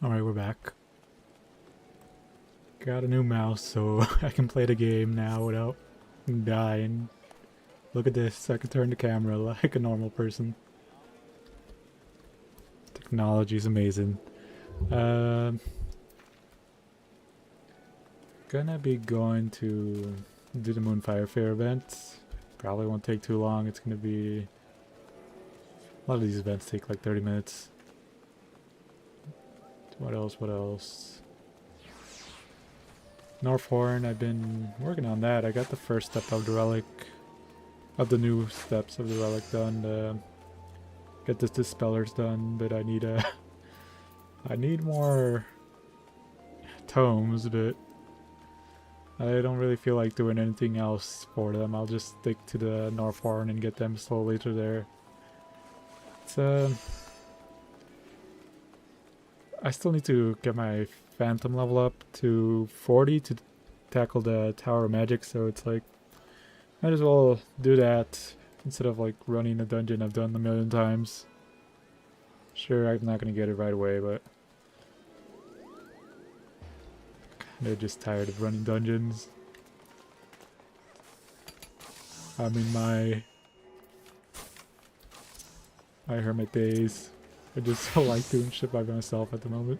Alright, we're back. Got a new mouse so I can play the game now without dying. Look at this, I can turn the camera like a normal person. Technology is amazing. Gonna be going to do the Moonfire Fair event. Probably won't take too long. It's gonna be... A lot of these events take like 30 minutes. What else? Northhorn, I've been working on that. I got the first step of the relic, of the new steps of the relic done. Get the dispellers done, but I need I need more tomes, but I don't really feel like doing anything else for them. I'll just stick to the Northhorn and get them slowly to there. It's I still need to get my Phantom level up to 40 to tackle the Tower of Magic, so it's like, might as well do that instead of like running a dungeon I've done a million times. Sure, I'm not gonna get it right away, but they're just tired of running dungeons. I'm in my hermit days. I just like doing shit by myself at the moment.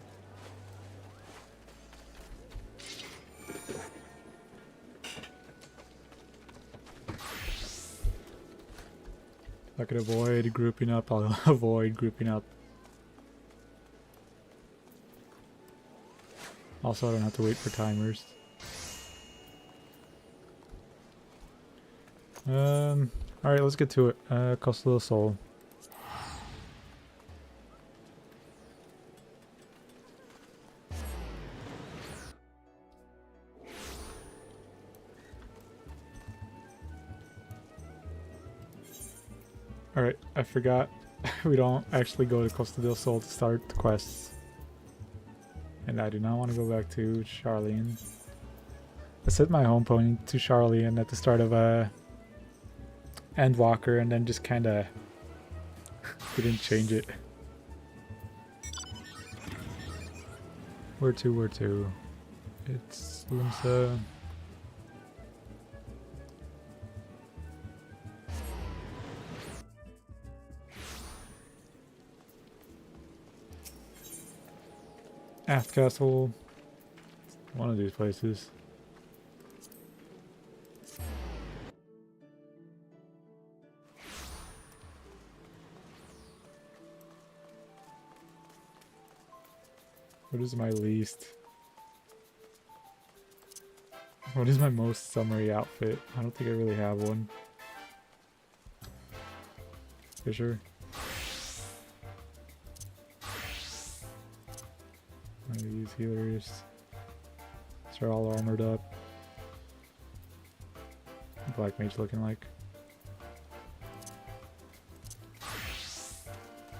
If I could avoid grouping up, I'll avoid grouping up. Also, I don't have to wait for timers. Alright, let's get to it. Costa del Sol. Alright, I forgot. We don't actually go to Costa del Sol to start the quests. And I do not want to go back to Charlene. I set my home point to Charlene at the start of Endwalker and then just kinda didn't change it. Where to? It's Limsa. Aft Castle. One of these places. What is my least? What is my most summery outfit? I don't think I really have one. Fisher. One of these healers. They're all armored up. Black mage looking like.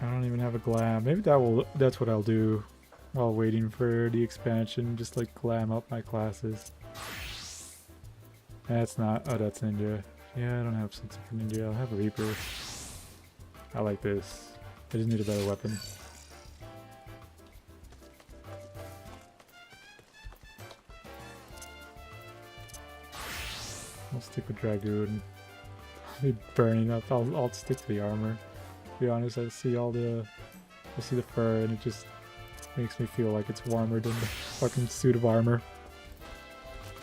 I don't even have a glam. Maybe that's what I'll do while waiting for the expansion. Just like glam up my classes. That's not. Oh, that's ninja. Yeah, I don't have something for ninja. I'll have a reaper. I like this. I just need a better weapon. I'll stick with Dragoon. I'll be burning up. I'll stick to the armor. To be honest, I see the fur and it just makes me feel like it's warmer than the fucking suit of armor.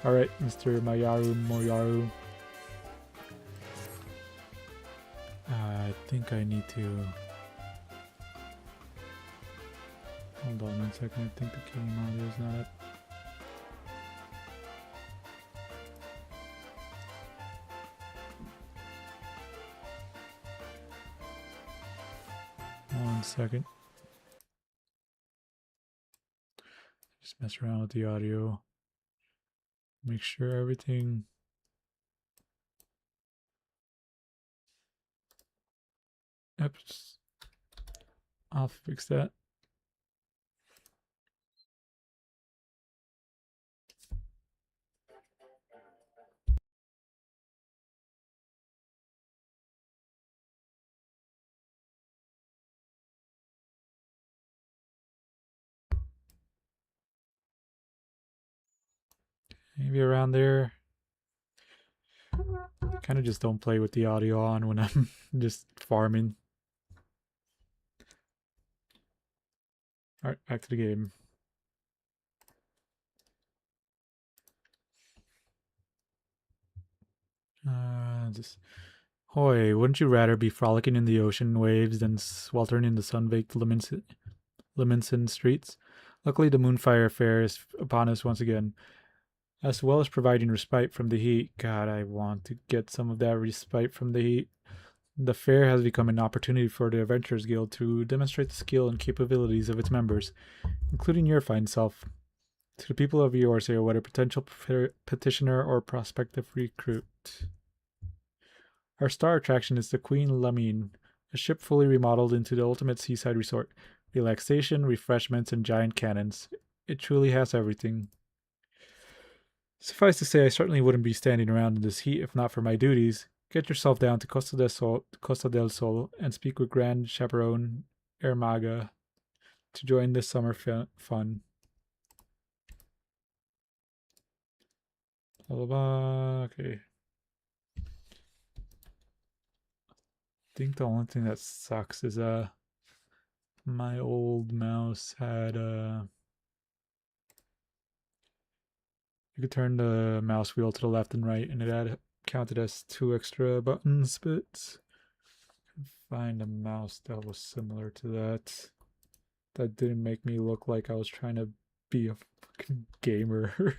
Alright, Mr. Moyaru. I think I need to... Hold on 1 second, I think the king model is not up. One second. Just mess around with the audio. Make sure everything... Oops. I'll fix that. Maybe around there. Kind of just don't play with the audio on when I'm just farming. Alright, back to the game. Just Hoy, wouldn't you rather be frolicking in the ocean waves than sweltering in the sun-baked Lemonson streets? Luckily, the Moonfire fair is upon us once again, as well as providing respite from the heat. God, I want to get some of that respite from the heat. The fair has become an opportunity for the Adventurers Guild to demonstrate the skill and capabilities of its members, including your fine self. To the people of Eorzea, whether potential petitioner or prospective recruit. Our star attraction is the Queen Lamine, a ship fully remodeled into the ultimate seaside resort. Relaxation, refreshments, and giant cannons. It truly has everything. Suffice to say, I certainly wouldn't be standing around in this heat if not for my duties. Get yourself down to Costa del Sol and speak with Grand Chaperone Ermaga to join this summer fun. Blah, blah, blah. Okay. I think the only thing that sucks is my old mouse had you could turn the mouse wheel to the left and right and it had counted as 2 extra buttons, but I can find a mouse that was similar to that. That didn't make me look like I was trying to be a fucking gamer.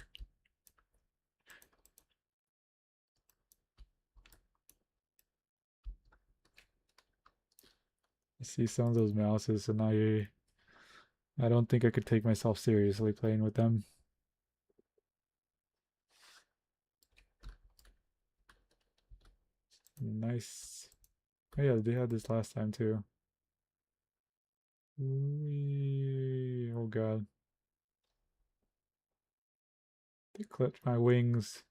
I see some of those mouses and I don't think I could take myself seriously playing with them. Nice. Oh yeah, they had this last time too. Oh god. They clipped my wings.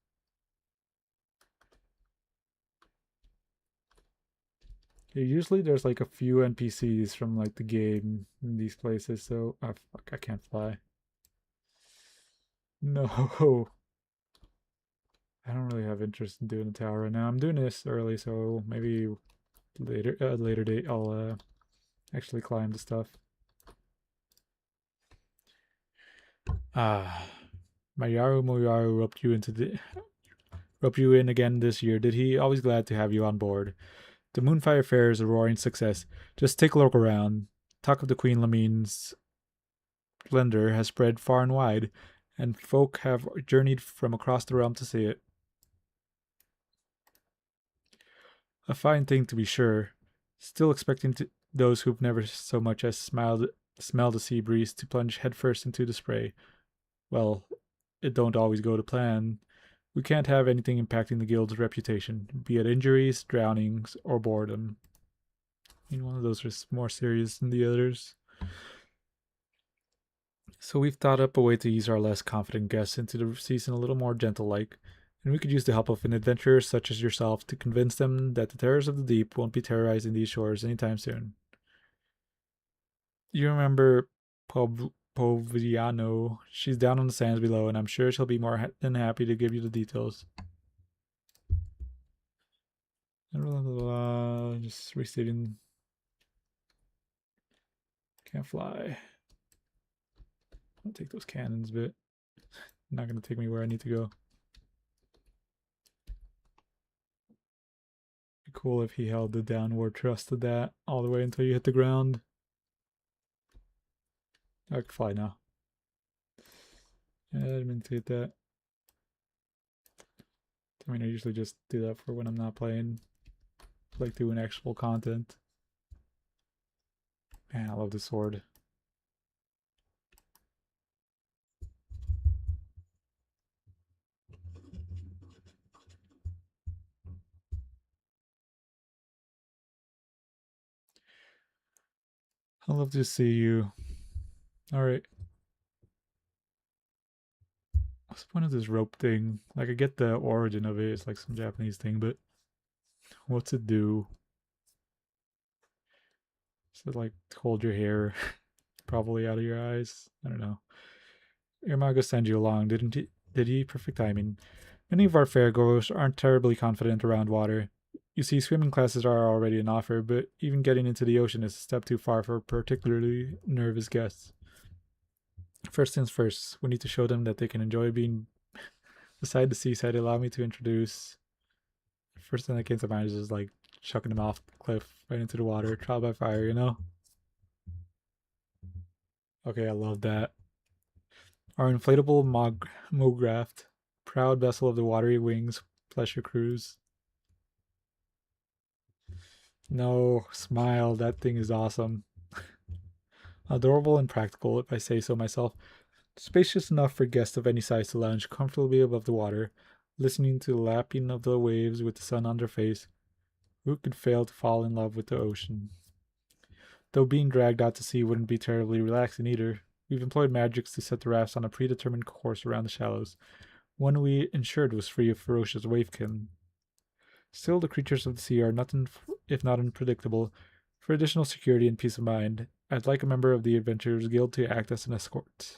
Yeah, usually there's like a few NPCs from like the game in these places, so oh fuck, I can't fly. No. I don't really have interest in doing the tower right now. I'm doing this early, so maybe later at a later date I'll actually climb the stuff. Ah, my Yaru Moyaru roped you in again this year. Did he? Always glad to have you on board. The Moonfire Fair is a roaring success. Just take a look around. Talk of the Queen Lamine's splendor has spread far and wide, and folk have journeyed from across the realm to see it. A fine thing to be sure. Still expecting those who've never so much as smelled the sea breeze to plunge headfirst into the spray. Well, it don't always go to plan. We can't have anything impacting the guild's reputation, be it injuries, drownings, or boredom. I mean, one of those is more serious than the others. So we've thought up a way to ease our less confident guests into the season a little more gentle-like, and we could use the help of an adventurer such as yourself to convince them that the terrors of the deep won't be terrorizing these shores anytime soon. You remember Poviano? She's down on the sands below, and I'm sure she'll be more than happy to give you the details. Just restating. Can't fly. I'll take those cannons, but not gonna take me where I need to go. Be cool if he held the downward thrust of that all the way until you hit the ground. I can fly now. Yeah, I didn't mean to hit that. I mean, I usually just do that for when I'm not playing, like doing actual content. Man, I love the sword. I love to see you. Alright. What's the point of this rope thing? Like, I get the origin of it. It's like some Japanese thing, but what's it do? Does it like hold your hair probably out of your eyes? I don't know. Your Mago sent you along, didn't he? did he? Perfect timing. Many of our fairgoers aren't terribly confident around water. You see, swimming classes are already an offer, but even getting into the ocean is a step too far for particularly nervous guests. First things first, we need to show them that they can enjoy being beside the seaside. Allow me to introduce. First thing that came to mind is just like chucking them off the cliff right into the water, trial by fire, you know? Okay, I love that. Our inflatable Mograft, proud vessel of the watery wings pleasure cruise. No, smile, that thing is awesome. Adorable and practical, if I say so myself. Spacious enough for guests of any size to lounge comfortably above the water, listening to the lapping of the waves with the sun on their face. Who could fail to fall in love with the ocean? Though being dragged out to sea wouldn't be terribly relaxing either. We've employed magics to set the rafts on a predetermined course around the shallows. One we ensured was free of ferocious wavekin. Still, the creatures of the sea are nothing if not unpredictable. For additional security and peace of mind, I'd like a member of the Adventurers Guild to act as an escort.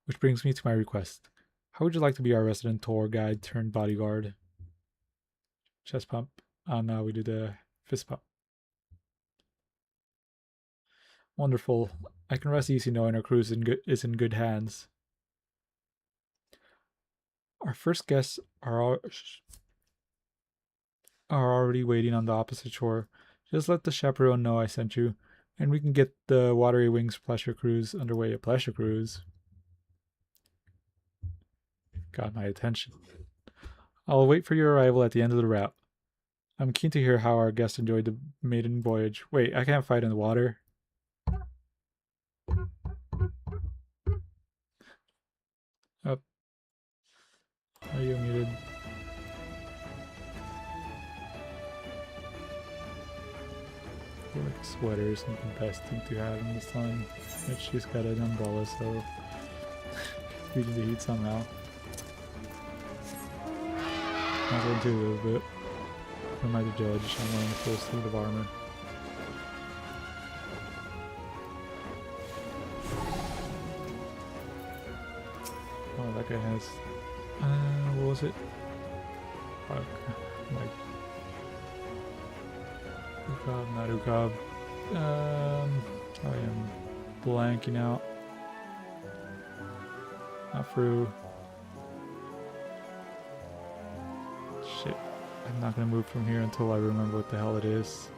Which brings me to my request. How would you like to be our resident tour guide turned bodyguard? Chest pump. Now we do the fist pump. Wonderful. I can rest easy knowing our cruise is in good hands. Our first guests are already waiting on the opposite shore. Just let the chaperone know I sent you, and we can get the Watery Wings pleasure cruise underway. A pleasure cruise got my attention. I'll wait for your arrival at the end of the route. I'm keen to hear how our guests enjoyed the maiden voyage. Wait, I can't fight in the water. Up. Are you muted? I feel like a sweater isn't the best thing to have in the sun. But she's got an umbrella, so beating the heat somehow. Not going to a little bit. Who am I the judge? I'm wearing a full suit of armor. Oh, that guy has. What was it? Fuck. Like. Ukab, not Ukab. I am blanking out. Not Fru. Shit. I'm not gonna move from here until I remember what the hell it is.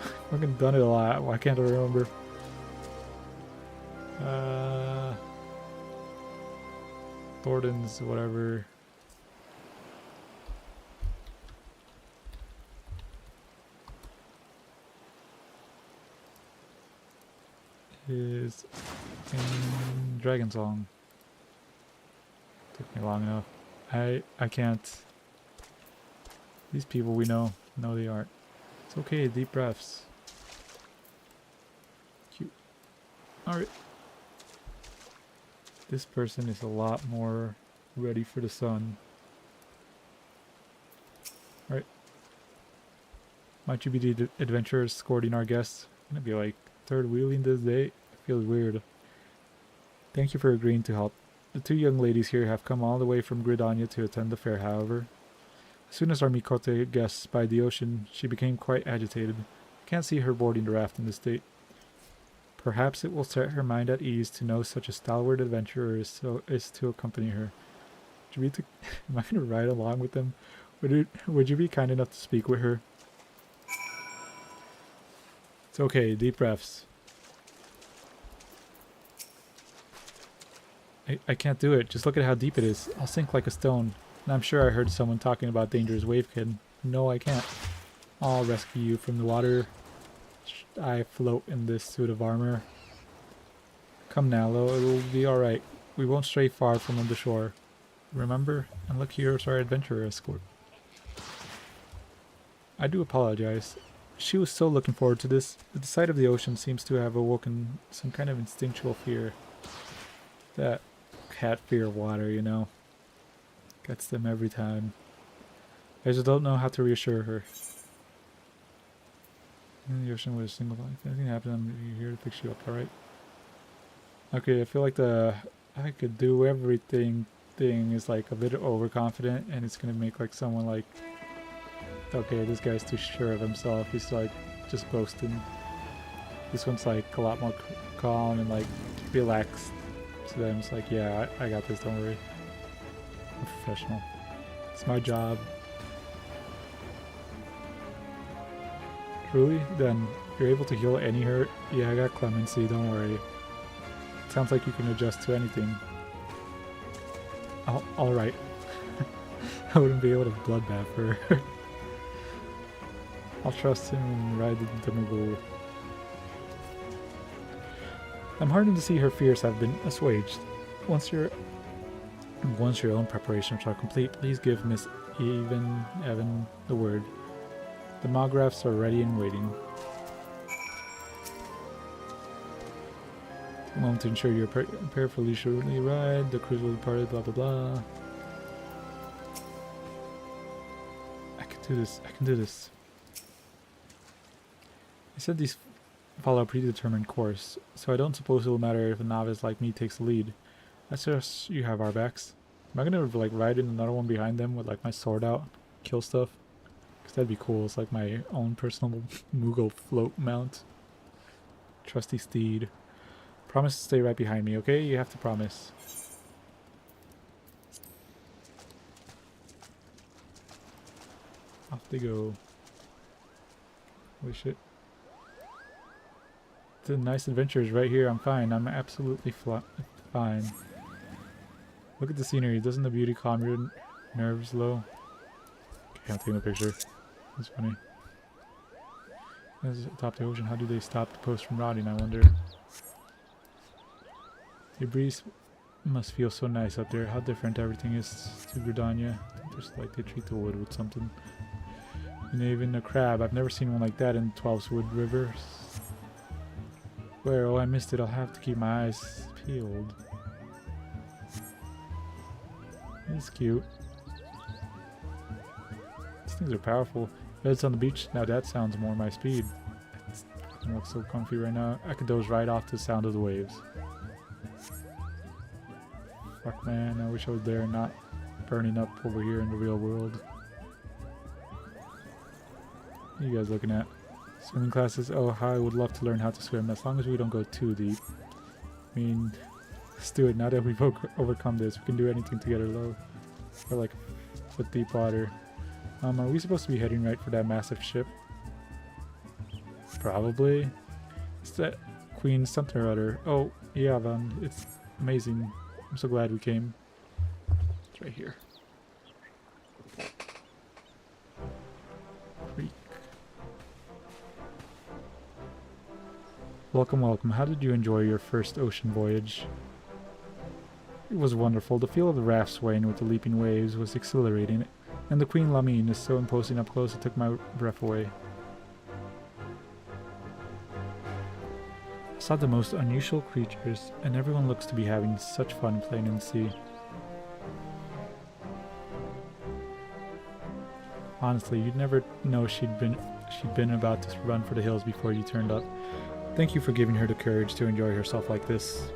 I've fucking done it a lot. Why can't I remember? Thornton's whatever. Is in Dragon Song. Took me long enough. I can't. These people we know. No, they aren't. It's okay, deep breaths. Cute. Alright. This person is a lot more ready for the sun. Alright. Might you be the adventurer escorting our guests? Gonna be like third wheeling this day? It feels weird. Thank you for agreeing to help. The two young ladies here have come all the way from Gridania to attend the fair, however. As soon as our Mikote guests spied the ocean, she became quite agitated. I can't see her boarding the raft in this state. Perhaps it will set her mind at ease to know such a stalwart adventurer is to accompany her. Am I going to ride along with them? Would you be kind enough to speak with her? It's okay, deep breaths. I can't do it. Just look at how deep it is. I'll sink like a stone. And I'm sure I heard someone talking about dangerous wavekin. No, I can't. I'll rescue you from the water. I float in this suit of armor. Come now, Lo. It'll be alright. We won't stray far from the shore. Remember? And look, here's our adventurer escort. I do apologize. She was so looking forward to this, but the sight of the ocean seems to have awoken some kind of instinctual fear. That cat fear of water, you know. Gets them every time. I just don't know how to reassure her. In the ocean with a single life. If anything happens, I'm here to fix you up, alright? Okay, I feel like the I could do everything thing is like a bit overconfident, and it's gonna make like someone like, okay, this guy's too sure of himself. He's like just boasting. This one's like a lot more calm and like relaxed. So then it's like, yeah, I got this. Don't worry. I'm professional. It's my job. Truly? Then you're able to heal any hurt? Yeah, I got clemency. Don't worry. Sounds like you can adjust to anything. Alright. I wouldn't be able to bloodbath her. I'll trust him and ride the Moogle. I'm heartened to see her fears have been assuaged. Once your own preparations are complete, please give Miss Evan the word. The mographs are ready and waiting. Take a moment to ensure you're prepared for leisurely ride. The cruise will be parted, blah blah blah. I can do this. I can do this. I said these follow a predetermined course, so I don't suppose it will matter if a novice like me takes the lead. I suggest you have our backs. Am I gonna like ride in another one behind them with like my sword out, kill stuff? Cause that'd be cool. It's like my own personal Moogle float mount. Trusty steed. Promise to stay right behind me, okay? You have to promise. Off they go. Holy shit. The nice adventures right here. I'm fine. I'm absolutely fine. Look at the scenery. Doesn't the beauty calm your nerves low? Okay, I'm taking a picture. That's funny. As atop the ocean, how do they stop the post from rotting, I wonder? The breeze must feel so nice up there. How different everything is to Gridania. Just like they treat the wood with something. And even a crab. I've never seen one like that in 12's Wood River. Where? Oh, I missed it. I'll have to keep my eyes peeled. It's cute. These things are powerful. Beds on the beach. Now that sounds more my speed. It looks so comfy right now. I could doze right off the sound of the waves. Fuck man, I wish I was there and not burning up over here in the real world. What are you guys looking at? Swimming classes? Oh, how I would love to learn how to swim, as long as we don't go too deep. I mean, let's do it. Now that we've overcome this, we can do anything to get her low. Or like a foot deep water. Are we supposed to be heading right for that massive ship? Probably. It's that Queen something or other. Oh, yeah, Van. It's amazing. I'm so glad we came. It's right here. Creek. Welcome, welcome. How did you enjoy your first ocean voyage? It was wonderful. The feel of the raft swaying with the leaping waves was exhilarating, and the Queen Lamine is so imposing up close it took my breath away. I saw the most unusual creatures, and everyone looks to be having such fun playing in the sea. Honestly, you'd never know she'd been about to run for the hills before you turned up. Thank you for giving her the courage to enjoy herself like this.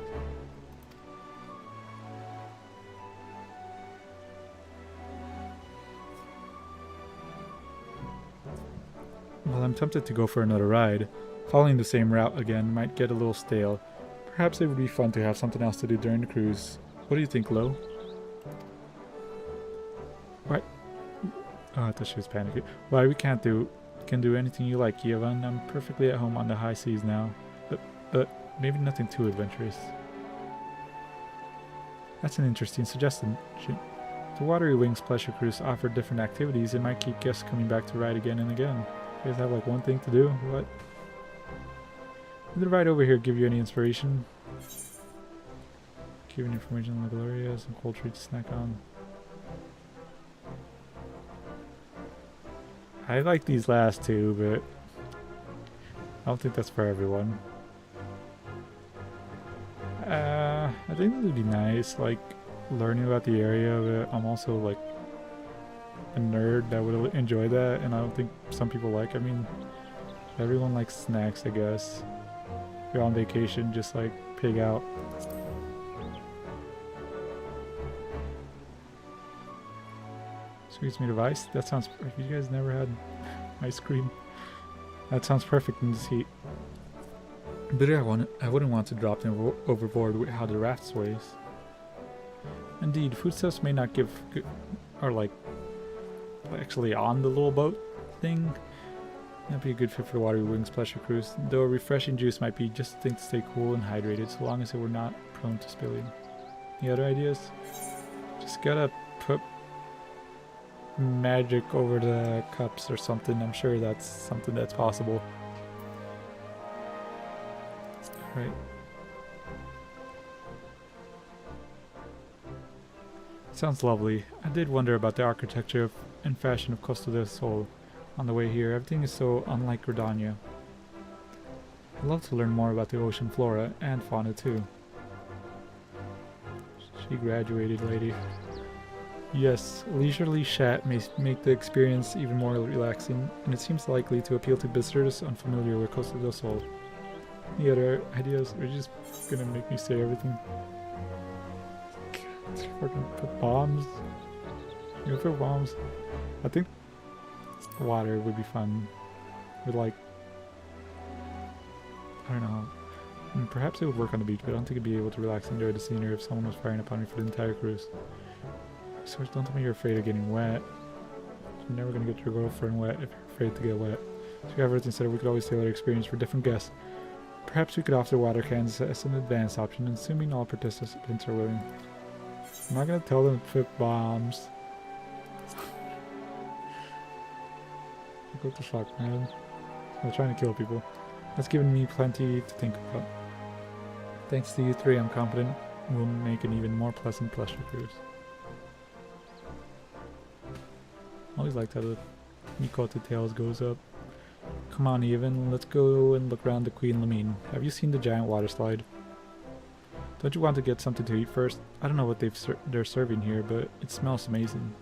Well, I'm tempted to go for another ride. Following the same route again might get a little stale. Perhaps it would be fun to have something else to do during the cruise. What do you think, Lo? What? Oh, I thought she was panicking. Why, we can do anything you like, Yevon. I'm perfectly at home on the high seas now. But maybe nothing too adventurous. That's an interesting suggestion. The Watery Wings Pleasure Cruise offered different activities and might keep guests coming back to ride again and again. You guys have like one thing to do? What? Did the ride over here give you any inspiration? Giving information on the Gloria, some cold treats to snack on. I like these last two, but I don't think that's for everyone. I think it would be nice, like, learning about the area, but I'm also, like, a nerd that would enjoy that, and I don't think some people like, I mean, everyone likes snacks, I guess. If you're on vacation, just, like, pig out. Sweets made of ice? That sounds... You guys never had ice cream? That sounds perfect in this heat. But I wouldn't want to drop them overboard with how the raft sways. Indeed, foodstuffs may not give good... Or like... Actually on the little boat thing. That'd be a good fit for the watery wings pleasure cruise. Though a refreshing juice might be just a thing to stay cool and hydrated, so long as it were not prone to spilling. Any other ideas? Just gotta put magic over the cups or something. I'm sure that's something that's possible. Right. Sounds lovely. I did wonder about the architecture and fashion of Costa del Sol on the way here. Everything is so unlike Gridania. I'd love to learn more about the ocean flora and fauna too. She graduated, lady. Yes, leisurely chat may make the experience even more relaxing, and it seems likely to appeal to visitors unfamiliar with Costa del Sol. Any other ideas? Or are you just gonna make me say everything? Fucking put bombs. You know, put bombs. I think water would be fun. With like, I don't know. Perhaps it would work on the beach, but I don't think I'd be able to relax and enjoy the scenery if someone was firing upon me for the entire cruise. So don't tell me you're afraid of getting wet. You're never gonna get your girlfriend wet if you're afraid to get wet. So we have everything set up. We could always tailor our experience for different guests. Perhaps we could offer water cans as an advanced option, assuming all participants are willing. I'm not gonna tell them to put bombs. What the fuck, man? They're trying to kill people. That's given me plenty to think about. Thanks to you three, I'm confident we'll make an even more pleasant pleasure cruise. Always liked how the Mikoto tails goes up. Come on, Evan, let's go and look around the Queen Lamine. Have you seen the giant water slide? Don't you want to get something to eat first? I don't know what they're serving here, but it smells amazing.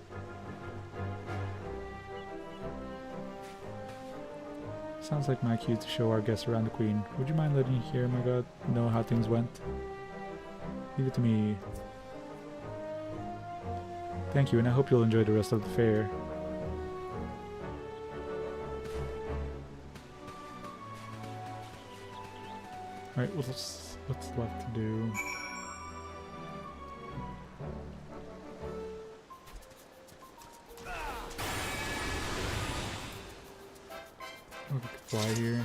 Sounds like my cue to show our guests around the Queen. Would you mind letting me hear, my god, know how things went? Leave it to me. Thank you, and I hope you'll enjoy the rest of the fair. Alright, what's left to do? We could fly here.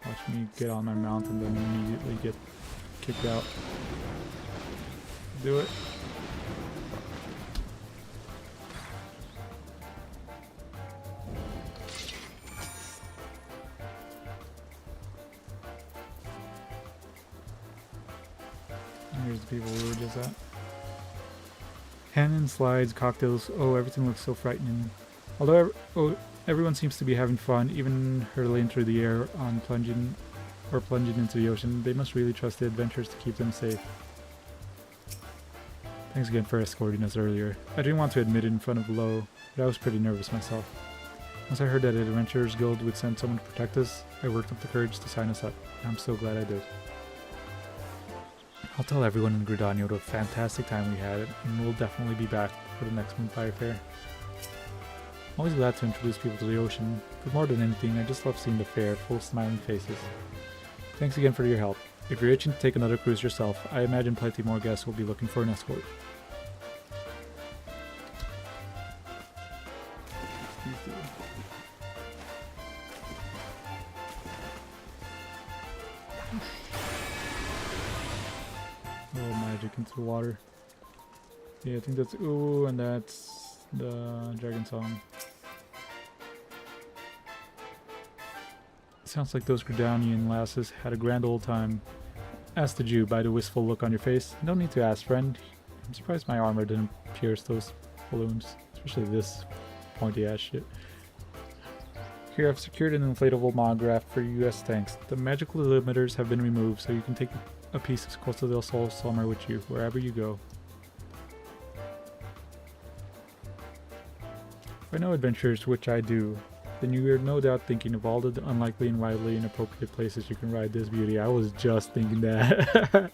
Watch me get on my mount and then immediately get kicked out. Do it. Here's the people we were just at. Cannon, slides, cocktails. Oh, everything looks so frightening. Although everyone seems to be having fun, even hurtling through the air on plunging into the ocean. They must really trust the adventurers to keep them safe. Thanks again for escorting us earlier. I didn't want to admit it in front of Lo, but I was pretty nervous myself. Once I heard that the Adventurers Guild would send someone to protect us, I worked up the courage to sign us up. I'm so glad I did. I'll tell everyone in Gridania what a fantastic time we had, and we'll definitely be back for the next Moonfire fair. I'm always glad to introduce people to the ocean, but more than anything, I just love seeing the fair full of smiling faces. Thanks again for your help. If you're itching to take another cruise yourself, I imagine plenty more guests will be looking for an escort. Oh, magic into the water. Yeah, I think that's ooh, and that's the dragon song. Sounds like those Gridanian lasses had a grand old time. As did you, by the wistful look on your face. No need to ask, friend. I'm surprised my armor didn't pierce those balloons, especially this pointy ass shit. Here, I've secured an inflatable monograph for US tanks. The magical limiters have been removed, so you can take a piece of Costa del Sol somewhere with you, wherever you go. If I know adventures, which I do, then you are no doubt thinking of all the unlikely and wildly inappropriate places you can ride this beauty. I was just thinking that.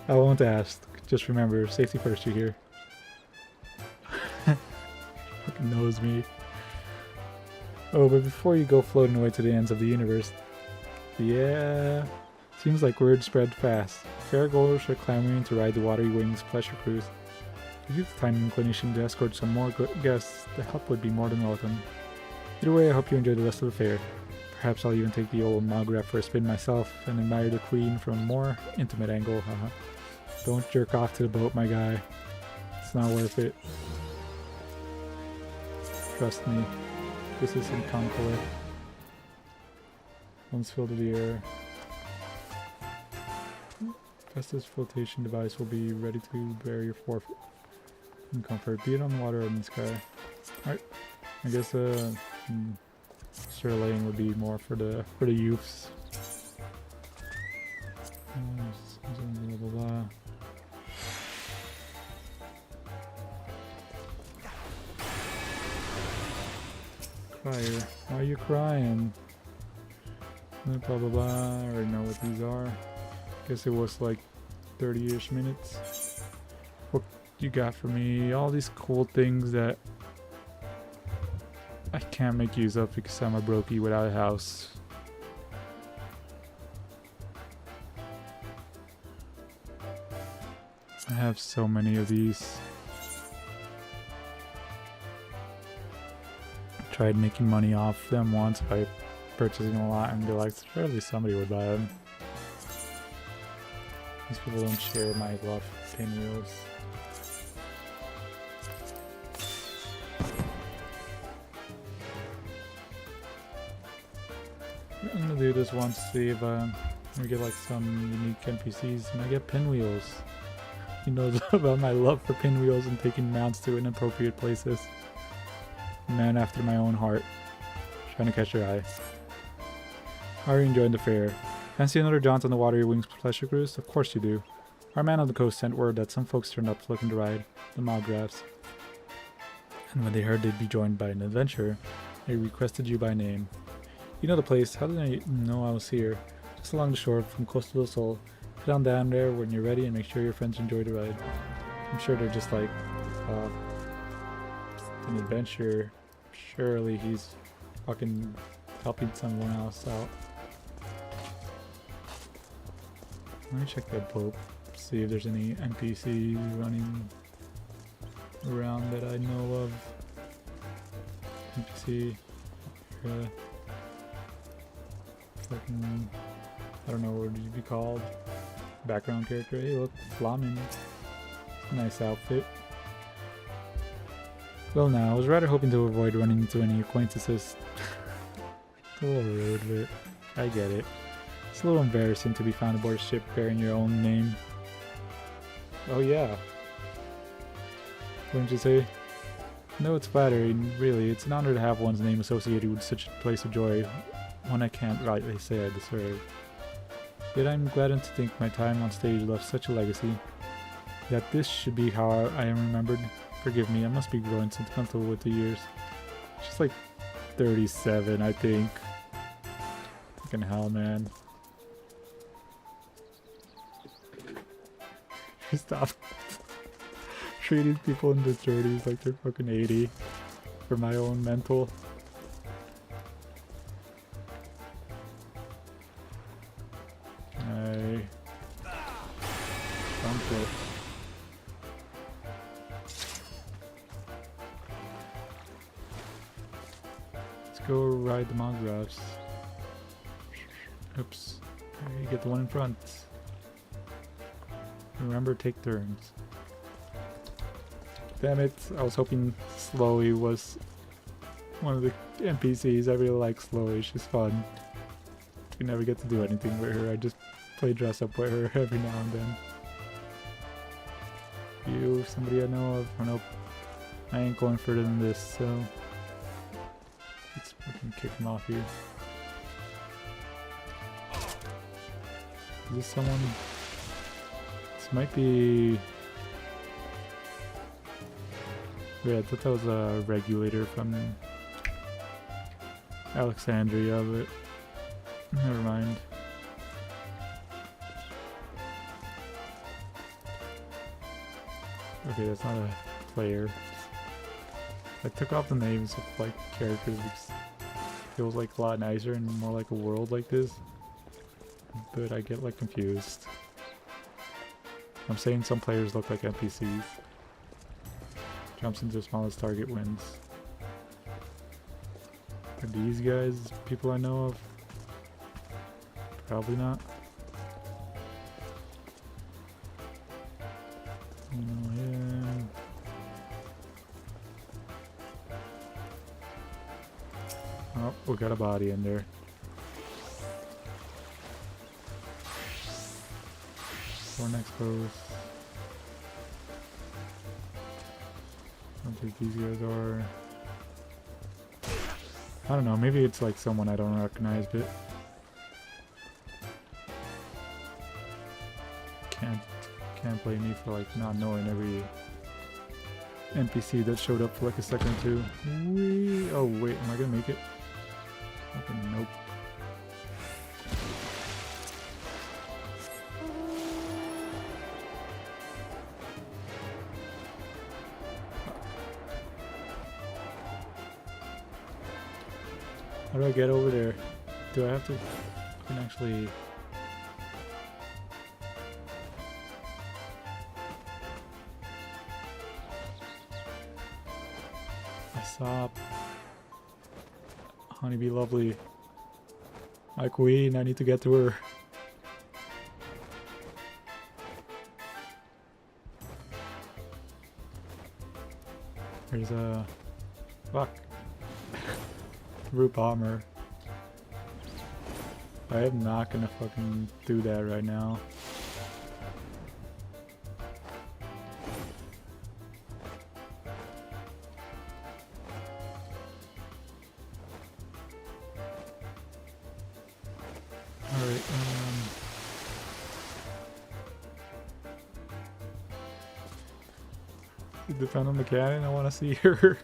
I won't ask. Just remember, safety first, you hear? knows me. Oh, but before you go floating away to the ends of the universe, yeah, seems like word spread fast. Fair goers are clamoring to ride the Watery Wings pleasure cruise. If you have the time and inclination to escort some more guests, the help would be more than welcome. Either way, I hope you enjoy the rest of the fair. Perhaps I'll even take the old Magra for a spin myself and admire the queen from a more intimate angle, haha. Don't jerk off to the boat, my guy. It's not worth it. Trust me. This isn't Concord. Once filled with the air, Festus flotation device will be ready to bear your forfeit in comfort, be it on the water or in the sky. Alright, I guess surveying would be more for the youths. Blah, blah, blah. Crier, why are you crying? Blah blah blah. I already know what these are. Guess it was like 30-ish minutes. What you got for me? All these cool things that I can't make use of because I'm a brokey without a house. I have so many of these. I tried making money off them once by purchasing a lot and be like, surely somebody would buy them. These people don't share my love for pinwheels. I'm gonna do this once, see if we get like some unique NPCs and I get pinwheels. He knows about my love for pinwheels and taking mounts to inappropriate places. Man after my own heart. Trying to catch your eye. Are you enjoying the fair? Fancy another jaunt on the Watery Wings pleasure cruise? Of course you do. Our man on the coast sent word that some folks turned up looking to ride the Mographs. And when they heard they'd be joined by an adventurer, they requested you by name. You know the place. How did I know I was here? Just along the shore from Costa del Sol. Head on down there when you're ready and make sure your friends enjoy the ride. I'm sure they're just like, an adventurer. Surely he's fucking helping someone else out. Let me check that boat, see if there's any NPCs running around that I know of. NPC, fucking, I don't know what would you be called. Background character. Hey, look, Flamin. Nice outfit. Well, now I was rather hoping to avoid running into any acquaintances. It's a little rude, but I get it. It's a little embarrassing to be found aboard a ship bearing your own name. Oh yeah. Wouldn't you say? No, it's flattering, really. It's an honor to have one's name associated with such a place of joy, one I can't rightly say I deserve. Yet I'm gladdened to think my time on stage left such a legacy. That this should be how I am remembered. Forgive me, I must be growing sentimental with the years. She's like 37, I think. Fucking hell, man. Stop treating people in their 30s like they're fucking 80 for my own mental. I dump it. Let's go ride the Mographs. Oops. You get the one in front. Remember, take turns. Damn it, I was hoping Slowy was one of the NPCs. I really like Slowy, she's fun. We never get to do anything with her, I just play dress up with her every now and then. You, somebody I know of? Oh, nope. I ain't going further than this, so let's fucking kick him off here. Is this someone? This might be... Yeah, I thought that was a regulator from Alexandria, but never mind. Okay, that's not a player. I took off the names of like characters because it feels like a lot nicer and more like a world like this. But I get like confused. I'm saying some players look like NPCs. Jumps into the smallest target wins. Are these guys people I know of? Probably not. You know him. Oh, we got a body in there. One exposed. I don't think these guys are. I don't know, maybe it's like someone I don't recognize, but can't blame me for like not knowing every NPC that showed up for like a second or two. Oh wait, am I gonna make it? Okay, nope. How do I get over there? Do I have to actually... I saw Honeybee Lovely. My queen, I need to get to her. There's a... Fuck. Root bomber. I am not gonna fucking do that right now. Alright, defend on the cannon, I wanna see her.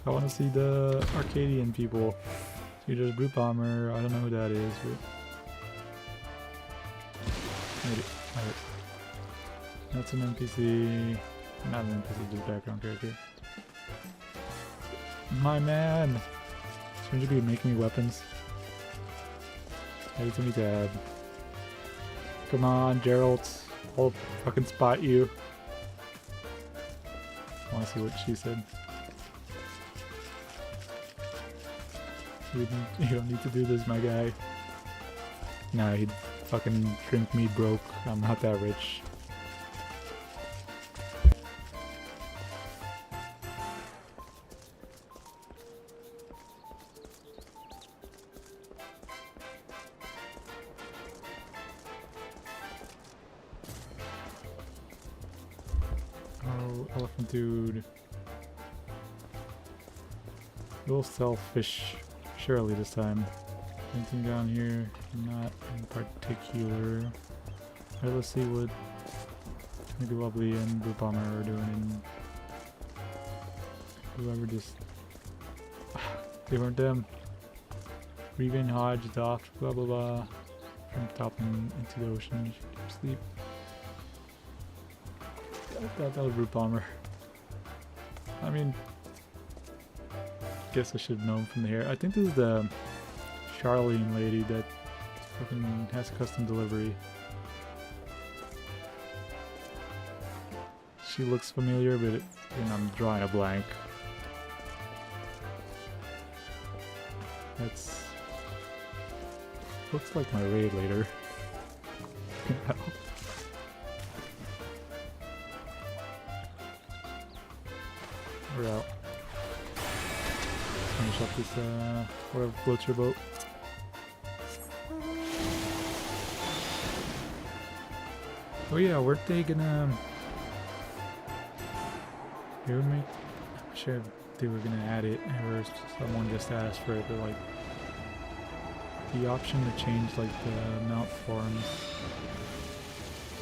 I want to see the Arcadian people. See, there's Brute Bomber. I don't know who that is, but maybe. Alright. That's an NPC. Not an NPC, just background character. My man! Shouldn't you be making me weapons? Hey, to me, Dad. Come on, Gerald. I'll fucking spot you. I want to see what she said. You don't need to do this, my guy. Nah, he'd fucking drink me broke. I'm not that rich. Oh, elephant dude. Little selfish. Surely this time. Anything down here? Not in particular. Alright, let's see what maybe Lovely and Blue Bomber are doing in whoever just they weren't them. Regan Hodge docked blah blah blah from topping into the ocean. Sleep. That was Blue Bomber. I mean, guess I should have known from the hair. I think this is the Charlene lady that fucking has custom delivery. She looks familiar, but I'm drawing a blank. That's looks like my raid later. We're out. Finish up this, whatever floats your boat. Oh yeah, weren't they gonna... They were make... I'm sure they were gonna add it, or someone just asked for it, but like... The option to change like the mount forms.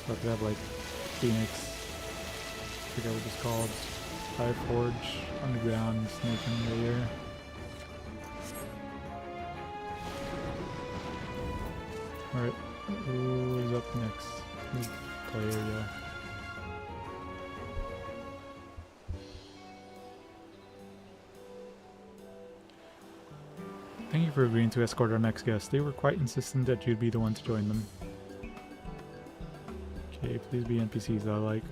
So I could have like Phoenix, I forget what it's called. Fire Forge, Underground, Snake in the air. Alright, who's up next? Who's player, yeah. Thank you for agreeing to escort our next guest. They were quite insistent that you'd be the one to join them. Okay, please be NPCs I like.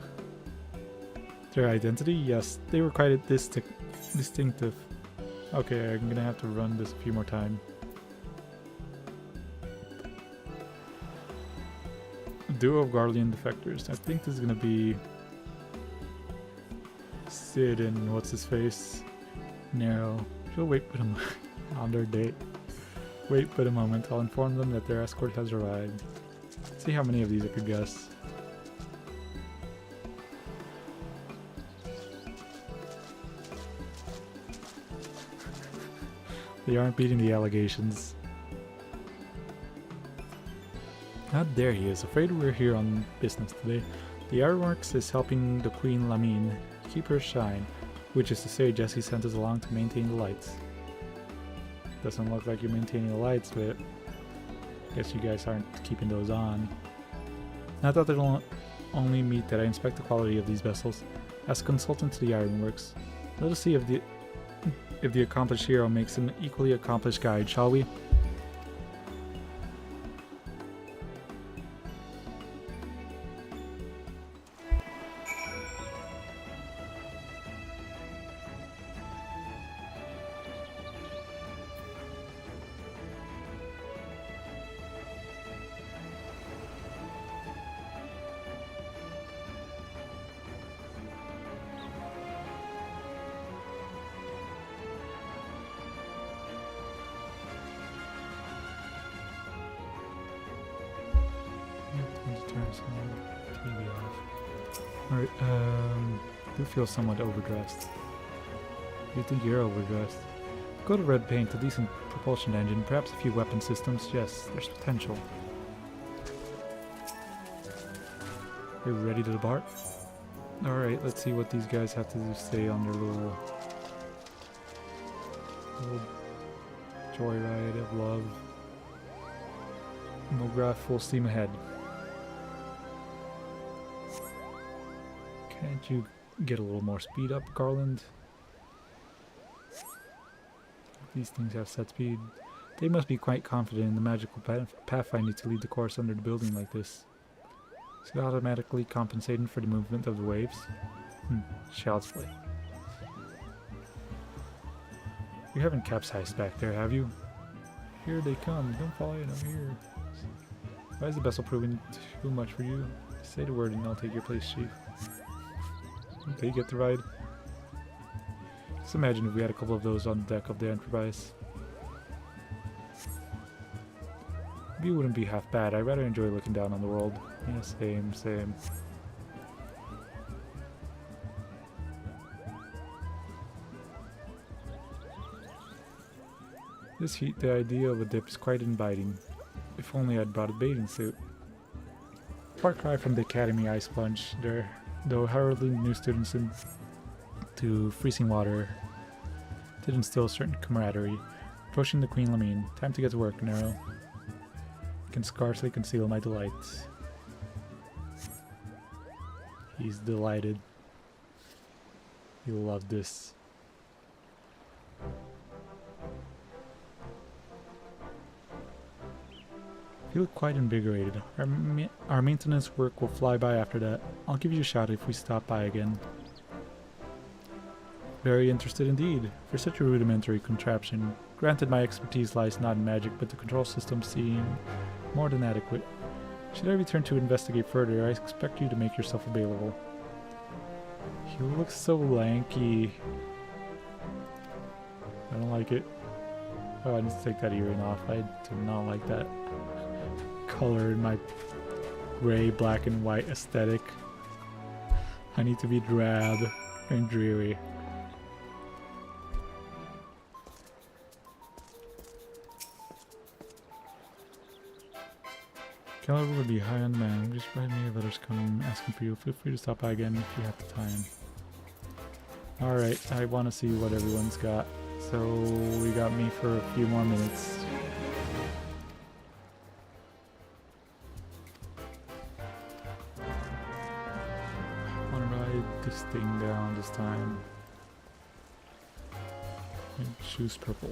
Their identity? Yes, they were quite distinctive. Okay, I'm gonna have to run this a few more times. Duo of Guardian Defectors. I think this is gonna be Sid and what's his face? Nero. She'll wait but a moment on their date. Wait but a moment. I'll inform them that their escort has arrived. Let's see how many of these I could guess. They aren't beating the allegations. How dare he is afraid we're here on business today. The Ironworks is helping the Queen Lamine keep her shine, which is to say Jesse sent us along to maintain the lights. Doesn't look like you're maintaining the lights, but I guess you guys aren't keeping those on. I thought they'd only meet that I inspect the quality of these vessels. As a consultant to the Ironworks, let us see if the accomplished hero makes an equally accomplished guide, shall we? Alright, you feel somewhat overdressed. You think you're overdressed? Go to red paint, a decent propulsion engine, perhaps a few weapon systems. Yes, there's potential. Are you ready to depart? Alright, let's see what these guys have to say on their little joyride of love. MoGraph full steam ahead. Can't you get a little more speed up, Garland? These things have set speed. They must be quite confident in the magical pathfinder to lead the course under the building like this. Is it automatically compensating for the movement of the waves? Child's play. You haven't capsized back there, have you? Here they come. Don't follow it. I'm here. Why is the vessel proving too much for you? Say the word and I'll take your place, Chief. Okay, get the ride. Just imagine if we had a couple of those on the deck of the Enterprise. Maybe it wouldn't be half bad. I rather enjoy looking down on the world. Yeah, same. This heat, the idea of a dip is quite inviting. If only I'd brought a bathing suit. Far cry from the Academy ice plunge there, though heralding new students into freezing water did instill a certain camaraderie. Approaching the Queen Lamine. Time to get to work, Nero. I can scarcely conceal my delight. He's delighted. He'll love this. You look quite invigorated. Our maintenance work will fly by after that. I'll give you a shout if we stop by again. Very interested indeed. For such a rudimentary contraption. Granted, my expertise lies not in magic, but the control systems seem more than adequate. Should I return to investigate further, I expect you to make yourself available. He looks so lanky. I don't like it. Oh, I need to take that earring off. I do not like that color in my gray, black, and white aesthetic. I need to be drab and dreary. Caliber would be high on demand. Just write me if others come asking for you. Feel free to stop by again if you have the time. Alright, I want to see what everyone's got. So we got me for a few more minutes. I want to ride this thing down this time. And choose purple.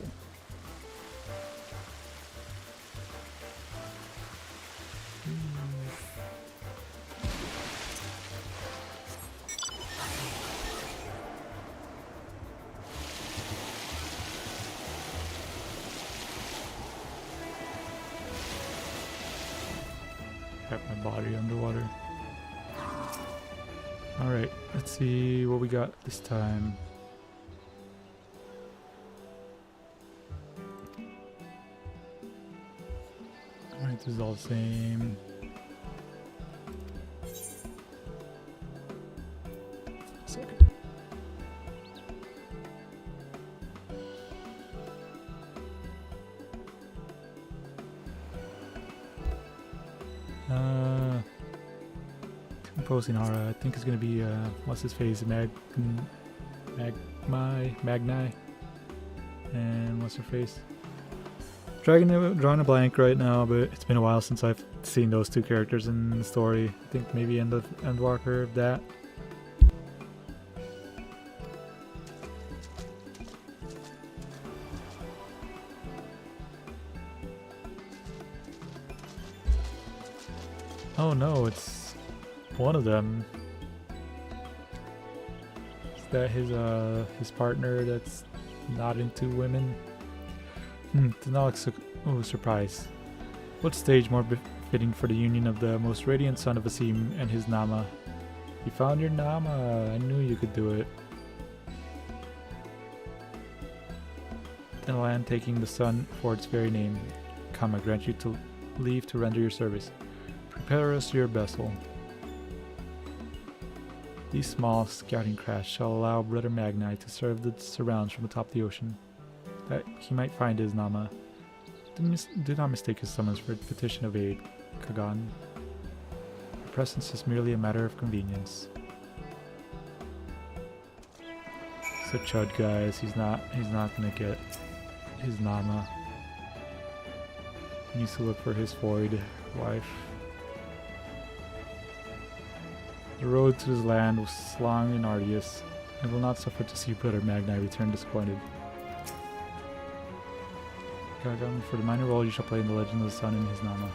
Alright, let's see what we got this time. Alright, this is all the same. Second. Composing aura, I think it's gonna be what's his face? Magni. And what's her face? Drawing a blank right now, but it's been a while since I've seen those two characters in the story. I think maybe Endwalker of that. Oh no, it's one of them. Is that his partner that's not into women? Does not look so. Oh, surprise. What stage more befitting for the union of the most radiant son of Asim and his Nama? You found your Nama. I knew you could do it. In a land taking the sun for its very name, come, I grant you to leave to render your service. Prepare us your vessel. These small scouting crafts shall allow Brother Magni to serve the surrounds from atop the ocean, that he might find his Nama. Do not mistake his summons for a petition of aid, Kagan. Your presence is merely a matter of convenience. So Chud, guys, he's not gonna get his Nama. He needs to look for his void wife. The road to his land was long and arduous, and will not suffer to see Brother Magni return disappointed. Kagan, for the minor role you shall play in the Legend of the Sun and his Nama.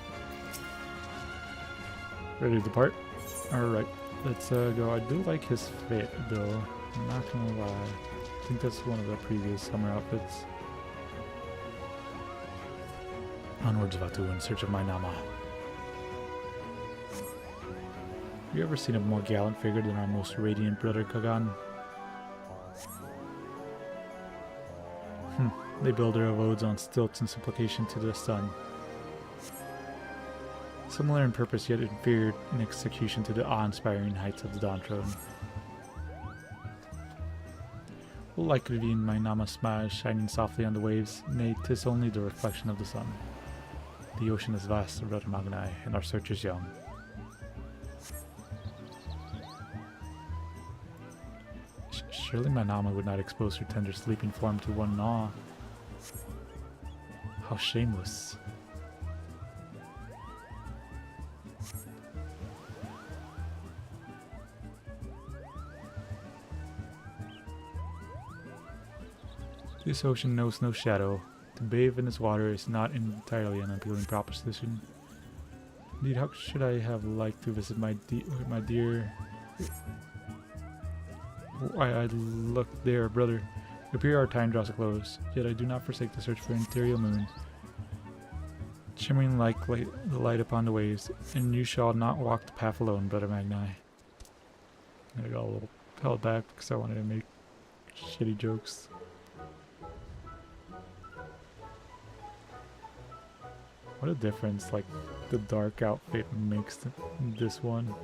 Ready to depart? Alright, let's go. I do like his fit though, I'm not gonna lie. I think that's one of the previous summer outfits. Onwards, Vatu, in search of my Nama. Have you ever seen a more gallant figure than our most radiant brother Kagan? They build their odes on stilts in supplication to the sun. Similar in purpose yet inferior in execution to the awe-inspiring heights of the Dawn Throne. What likely be in my Nama smile shining softly on the waves? Nay, 'tis only the reflection of the sun. The ocean is vast, Brother Magni, and our search is young. Surely my Nama would not expose her tender sleeping form to one gnaw. How shameless. This ocean knows no shadow. To bathe in its water is not entirely an appealing proposition. Indeed, how should I have liked to visit my dear... Why, I look there, brother. It appears our time draws a close, yet I do not forsake the search for an interior moon, shimmering like the light upon the waves, and you shall not walk the path alone, Brother Magni. I got a little held back because I wanted to make shitty jokes. What a difference, like, the dark outfit makes this one.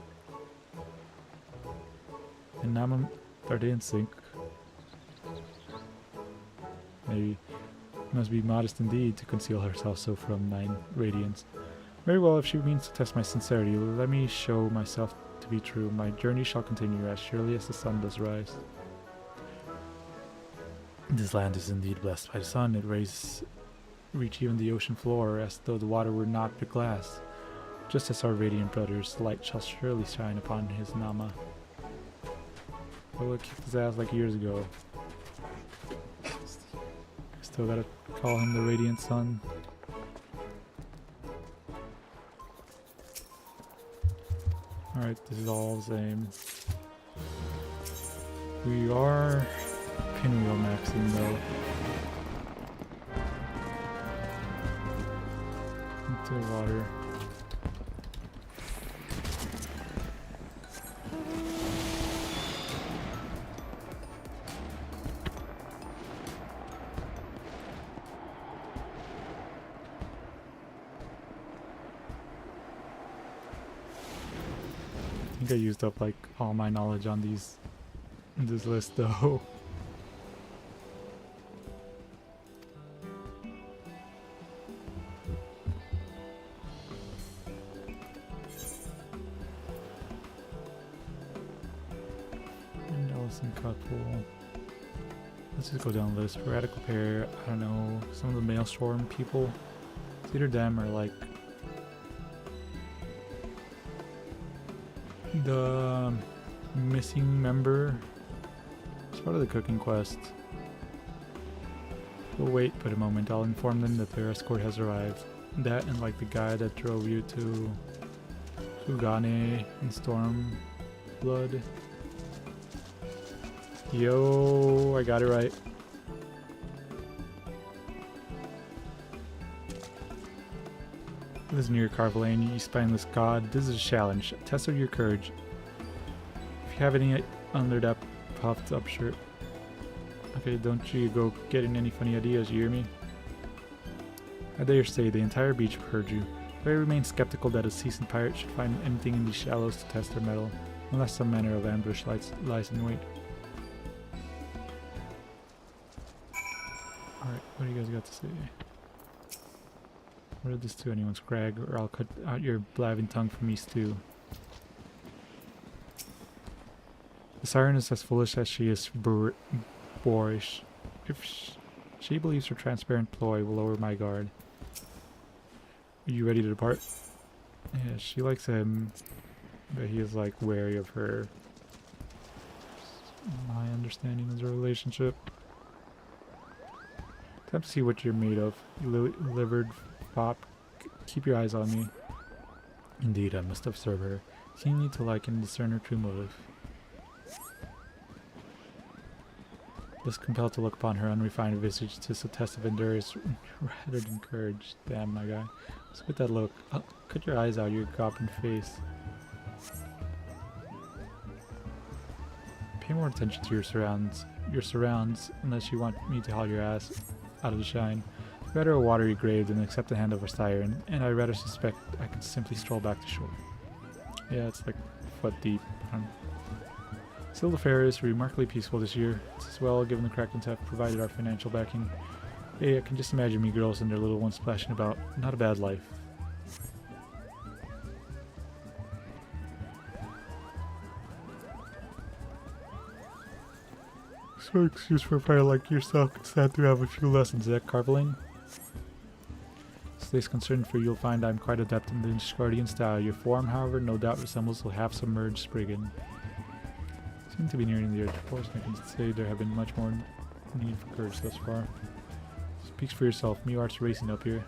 And Nama, are they in sync? Maybe. Must be modest indeed to conceal herself so from mine radiance. Very well, if she means to test my sincerity, let me show myself to be true. My journey shall continue as surely as the sun does rise. This land is indeed blessed by the sun. It reach even the ocean floor, as though the water were not but glass. Just as our radiant brother's light shall surely shine upon his Nama. I would have kicked his ass like years ago. Still gotta call him the Radiant Sun. Alright, this is all the same. We are pinwheel maxing though. Into the water. think I used up like all my knowledge on this list though. And Ellison couple. Let's just go down the list. Radical pair, I don't know, some of the Maelstrom people. It's either them or like the missing member. It's part of the cooking quest. We'll wait but a moment. I'll inform them that their escort has arrived. That and like the guy that drove you to Gane and Stormblood. Yo, I got it right. Listen here, Carvalane, you spineless god. This is a challenge. A test of your courage. If you have any under that puffed up shirt. Okay, don't you go getting any funny ideas, you hear me? I dare say the entire beach heard you. But I remain skeptical that a seasoned pirate should find anything in these shallows to test their mettle, unless some manner of ambush lies in wait. Alright, what do you guys got to say? What did this do anyone, Scrag, or I'll cut out your blabbing tongue from me stew. The siren is as foolish as she is boorish. If she believes her transparent ploy will lower my guard. Are you ready to depart? Yeah, she likes him, but he is like wary of her. My understanding is a relationship. Time to see what you're made of, you livered fop. Keep your eyes on me. Indeed, I must observe her. Seeing you to like and discern her true motive. Thus compelled to look upon her unrefined visage, 'tis a test of endurance rather than courage. Damn, my guy. What's with that look? Oh, cut your eyes out, your goblin face. Pay more attention to your surrounds, unless you want me to haul your ass out of the shine. Rather a watery grave than accept the hand of a siren, and I rather suspect I could simply stroll back to shore. Yeah, it's like foot deep. Still, the fair is remarkably peaceful this year. It's as well, given the Krakens have provided our financial backing. Hey, I can just imagine me girls and their little ones splashing about. Not a bad life. So excuse for a player like yourself, it's sad to have a few lessons, is that Carveling? Stays concerned for you'll find I'm quite adept in the Discardian style. Your form, however, no doubt resembles a half-submerged Spriggan. Seem to be nearing the edge of force, and I can say there have been much more need for courage thus far. Speaks for yourself, me art's racing up here.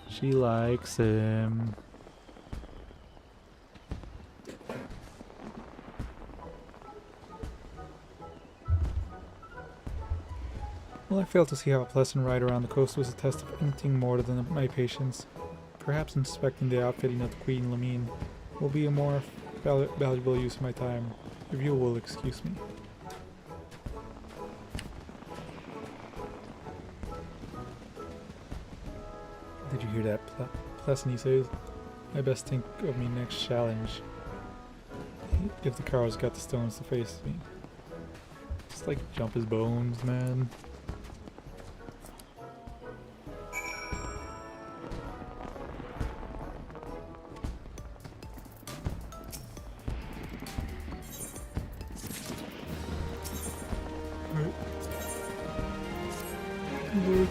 She likes him. Well, I fail to see how a pleasant ride around the coast was a test of anything more than my patience. Perhaps inspecting the outfitting of the Queen Lamine will be a more valuable use of my time, if you will excuse me. Did you hear that, Pleasant, he says? I best think of me next challenge. If the cow's got the stones to face me. Just like jump his bones, man. I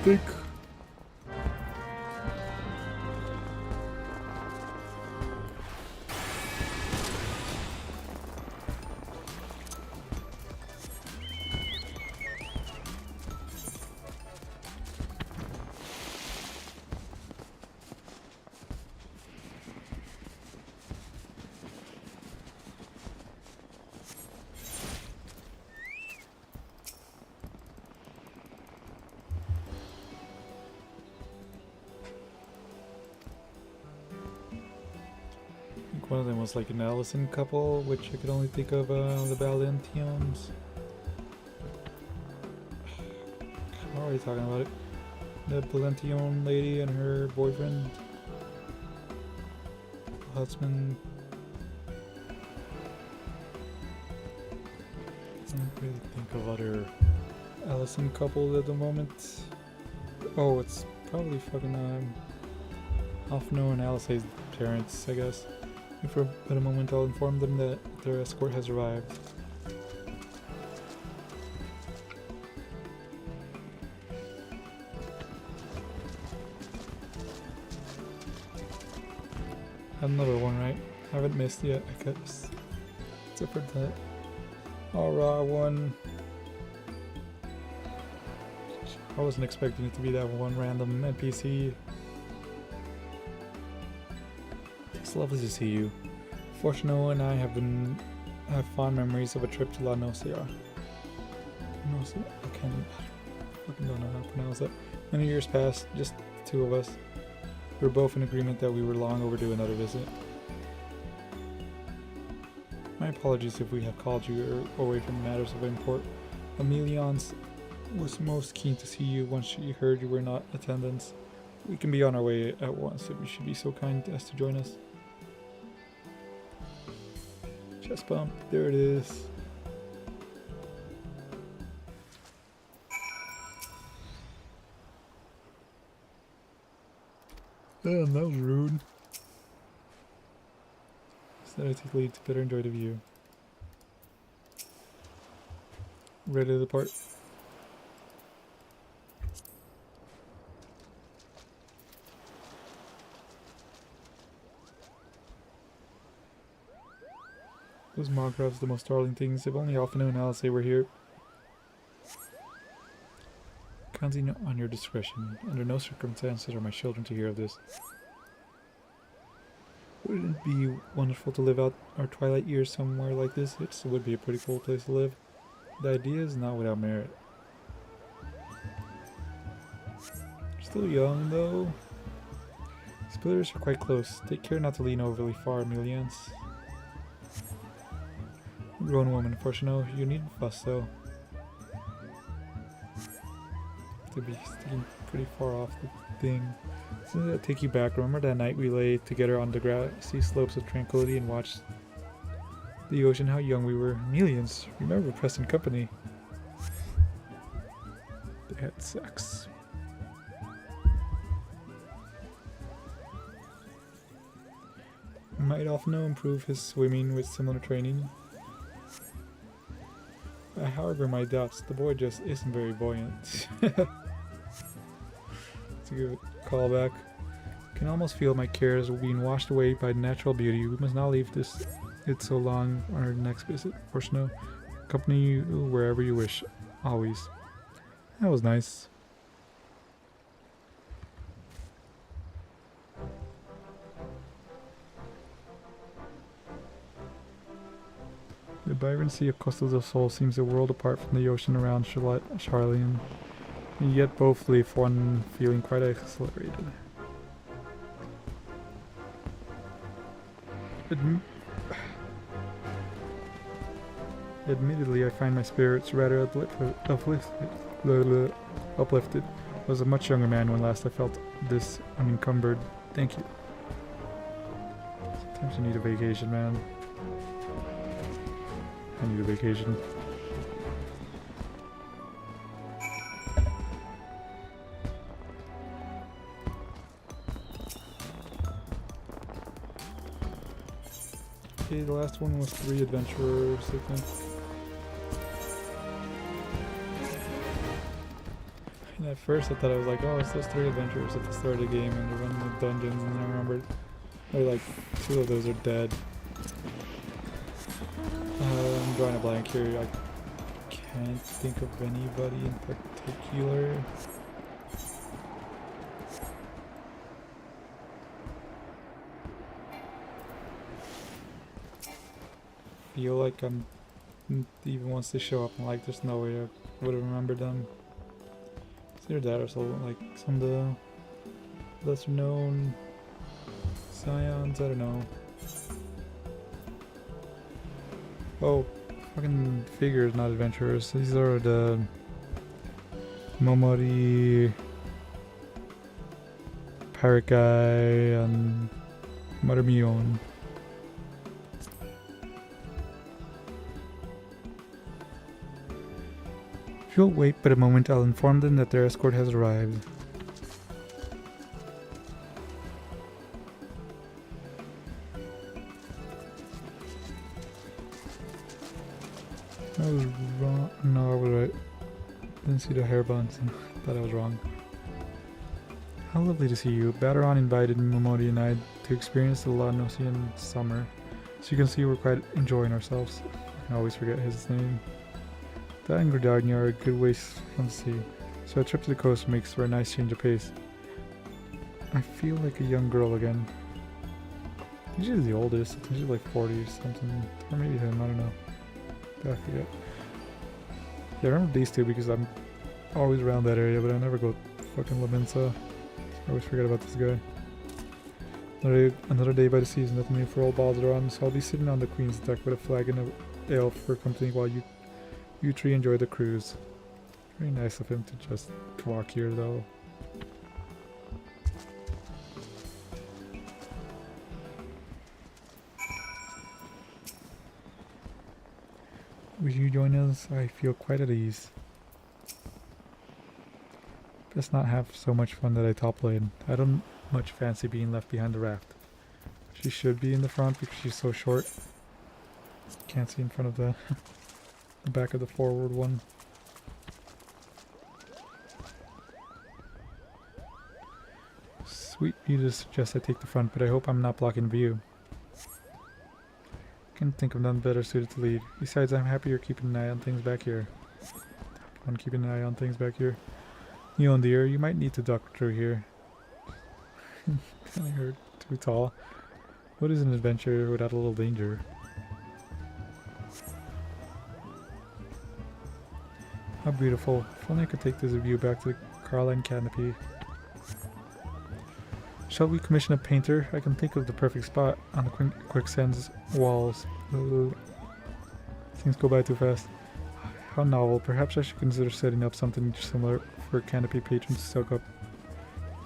think one of them was like an Allison couple, which I could only think of the Valentians. How are you talking about it? The Valention lady and her boyfriend, husband. can't really think of other Allison couples at the moment. Oh, it's probably fucking Alphino and Alice's parents, I guess. And for a moment I'll inform them that their escort has arrived. Another one, right? Haven't missed yet, I guess. Except for that. Raw one. I wasn't expecting it to be that one random NPC. It's lovely to see you. Fortuno and I have fond memories of a trip to La Nosea. I fucking don't know how to pronounce it. Many years passed, just the two of us. We were both in agreement that we were long overdue another visit. My apologies if we have called you away from matters of import. Emilians was most keen to see you once she heard you were not in attendance. We can be on our way at once if you should be so kind as to join us. Chest bump, there it is. Damn, that was rude. Aesthetically, to better enjoy the view. Ready to depart. Those Mograves, the most darling things. If only Alphino and Alice were here. Counting on your discretion. Under no circumstances are my children to hear of this. Wouldn't it be wonderful to live out our twilight years somewhere like this? It would be a pretty cool place to live. The idea is not without merit. Still young, though. These pillars are quite close. Take care not to lean overly far, Emilians. Grown woman, Fortuno, you needn't fuss, though. To be sticking pretty far off the thing. Doesn't that take you back? Remember that night we lay together on the grassy slopes of tranquility and watched the ocean? How young we were. Millions. Remember present company. They had sex. Might Alphino improve his swimming with similar training? However, my doubts. The boy just isn't very buoyant. To give a call back. Can almost feel my cares being washed away by natural beauty. We must not leave it so long on our next visit. Fortuno, accompany you wherever you wish. Always. That was nice. The vibrant sea of Costa del Sol seems a world apart from the ocean around Charlian. And yet both leave one feeling quite exhilarated. Admittedly, I find my spirits rather uplifted. I was a much younger man when last I felt this unencumbered. Thank you. Sometimes you need a vacation, man. I need a vacation. Okay, the last one was 3 adventurers, I think. And at first I thought I was like, oh, it's those 3 adventurers at the start of the game and they're running the dungeons, and then I remembered like 2 of those are dead. I'm drawing a blank here. I can't think of anybody in particular. Feel like even once they show up, I'm like, there's no way I would have remembered them. It's either that or so, like some of the lesser known scions, I don't know. Oh, fucking figures, not adventurers. These are the Momori, Pirate Guy, and Mother Mion. You'll wait but a moment, I'll inform them that their escort has arrived. I was wrong. No, I was right. Didn't see the hair buns. Thought I was wrong. How lovely to see you. Badaron invited Momodi and I to experience the Lanosian summer. So you can see we're quite enjoying ourselves. I always forget his name. That and Gridagna are a good ways from the sea, so a trip to the coast makes for a nice change of pace. I feel like a young girl again. I think she's the oldest. I think she's like 40 or something. Or maybe him, I don't know. I forget. Yeah, I remember these two because I'm always around that area, but I never go fucking Laminsa. I always forget about this guy. Another day by the sea is nothing new for old Balderon, so I'll be sitting on the Queen's deck with a flag and a ale for company while you three enjoy the cruise. Very nice of him to just walk here though. Will you join us? I feel quite at ease. Best not have so much fun that I top lane. I don't much fancy being left behind the raft. She should be in the front because she's so short. Can't see in front of the, the back of the forward one. Sweet you just suggest I take the front, but I hope I'm not blocking view. Can think of none better suited to lead. Besides, I'm happy you're keeping an eye on things back here. I'm keeping an eye on things back here. You and dear, you might need to duck through here. Kinda hurt. Too tall. What is an adventure without a little danger? How beautiful. If only I could take this view back to the Carline Canopy. Shall we commission a painter? I can think of the perfect spot on the quicksand's walls. Things go by too fast. How novel. Perhaps I should consider setting up something similar for canopy patrons to soak up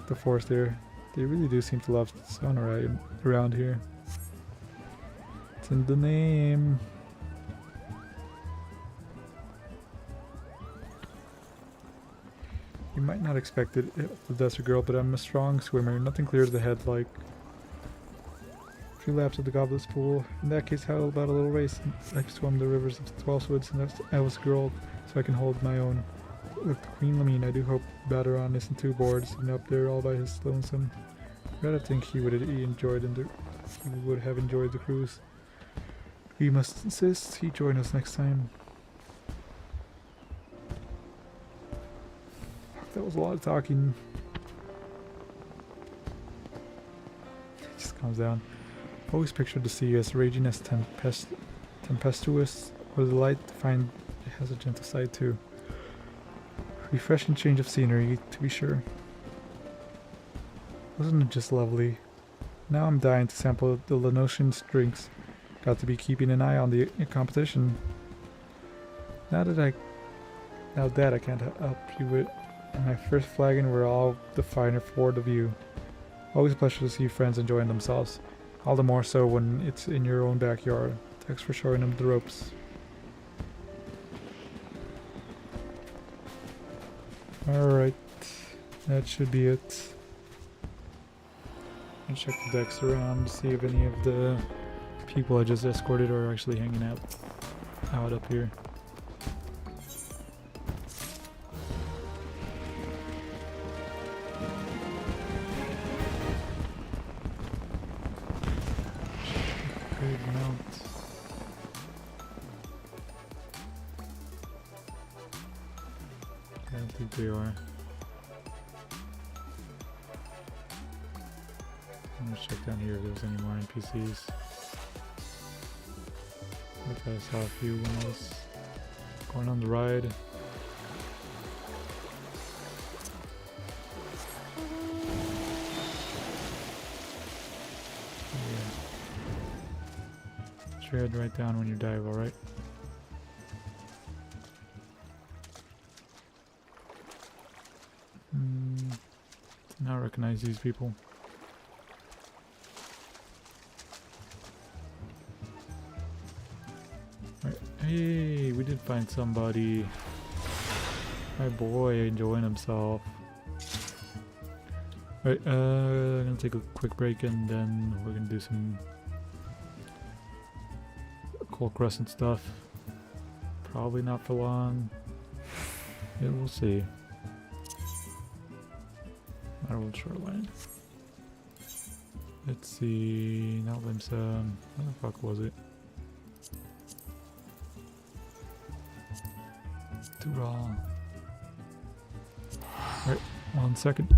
the forest there. They really do seem to love the sun around here. It's in the name. You might not expect it, the desert girl, but I'm a strong swimmer. Nothing clears the head like a few laps of the Goblet's Pool. In that case, how about a little race? I've swum the rivers of the 12 woods and I was a girl, so I can hold my own. With Queen Lamine, I do hope Badaron isn't too bored sitting up there all by his lonesome. I gotta think he would have enjoyed the cruise. We must insist he join us next time. That was a lot of talking. It just comes down. Always pictured the sea as raging as tempestuous, with the light to find it has a gentle side too. Refreshing change of scenery, to be sure. Wasn't it just lovely? Now I'm dying to sample the Lanosian drinks. Got to be keeping an eye on the competition. Now that I can't help you with my first flagon, we're all the finer for the view. Always a pleasure to see friends enjoying themselves. All the more so when it's in your own backyard. Thanks for showing them the ropes. Alright, that should be it. I'll check the decks around to see if any of the people I just escorted are actually hanging out up here. Good mount. I don't think they are. I'm gonna check down here if there's any more NPCs. I think I saw a few when I was going on the ride. Put your head right down when you dive, alright? Now recognize these people. Right. Hey, we did find somebody. My boy enjoying himself. Alright, I'm gonna take a quick break and then we're gonna do some Occult Crescent stuff. Probably not for long. Yeah, we'll see. Emerald Shoreline. Let's see. Not Limsa. Where the fuck was it? Too raw. Alright, 1 second.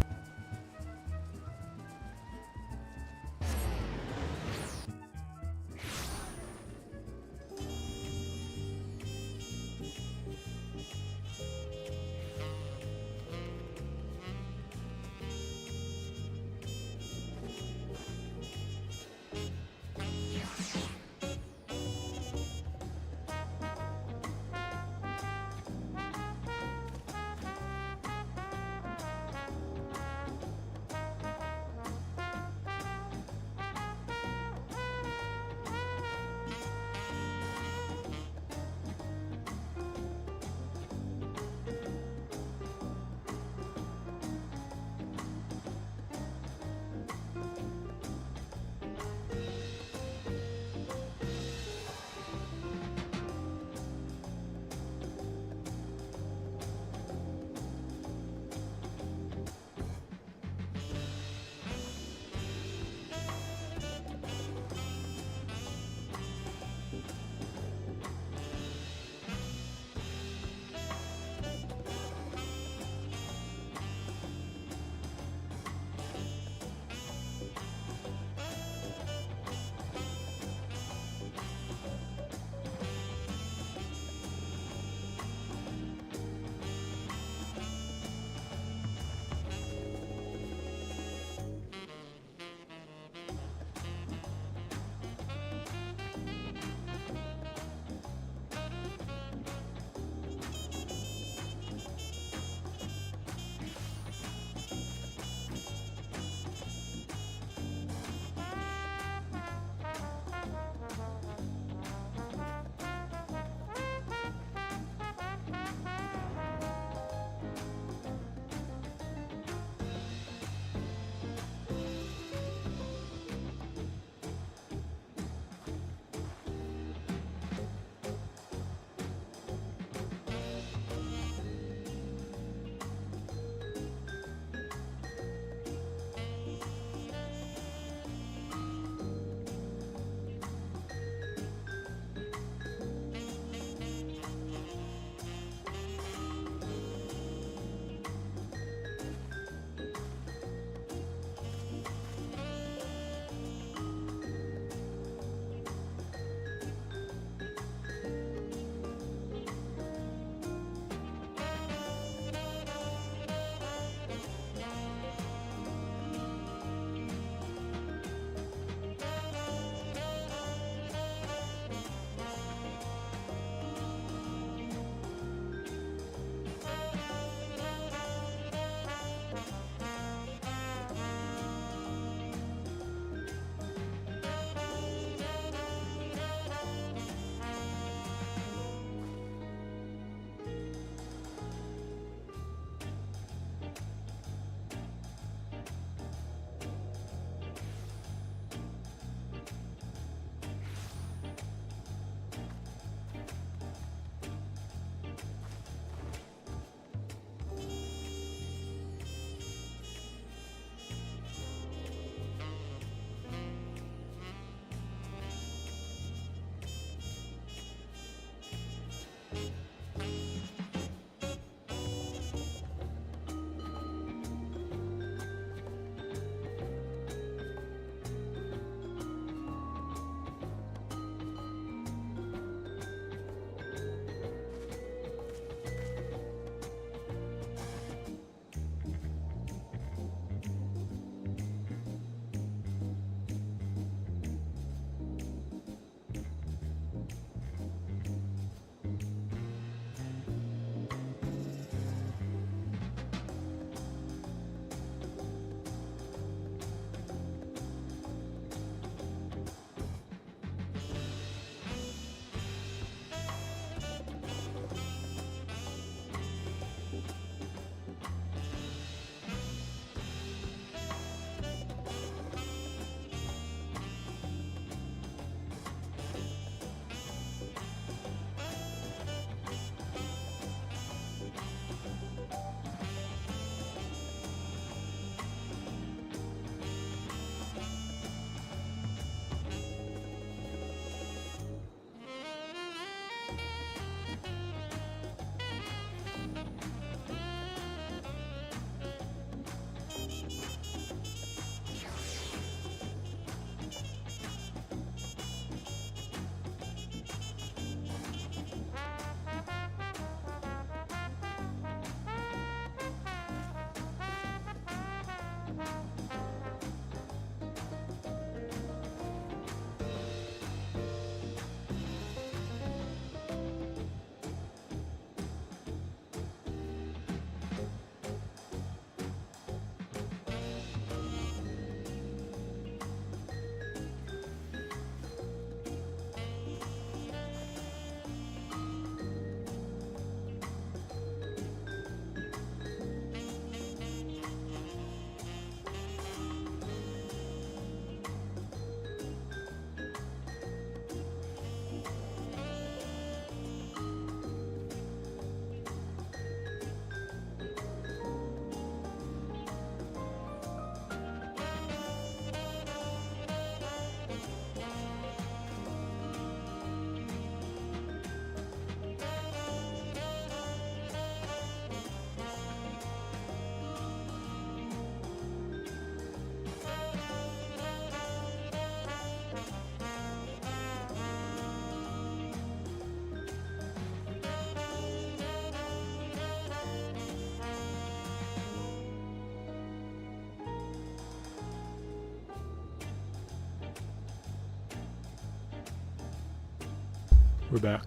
We're back.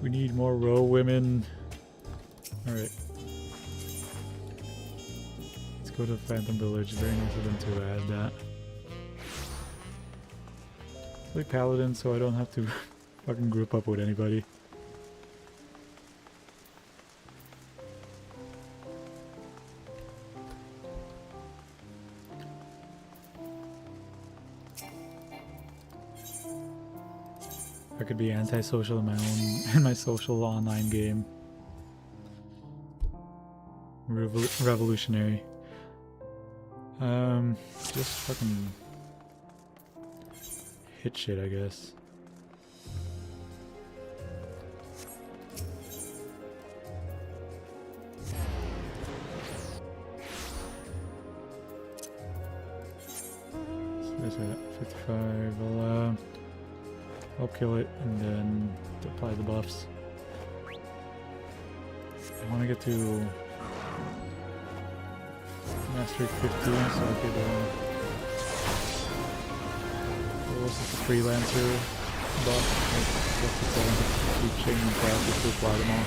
We need more row women. Alright. Let's go to Phantom Village. Very nice of them to add that. Play Paladin so I don't have to fucking group up with anybody. I could be antisocial in my own in my social online game. Revolutionary. Just fucking hit shit, I guess. So that's at 55. I'll kill it and then apply the buffs. I want to get to Mastery 15 so I could what's this, a freelancer buff? What's it, keep changing classes to apply them all.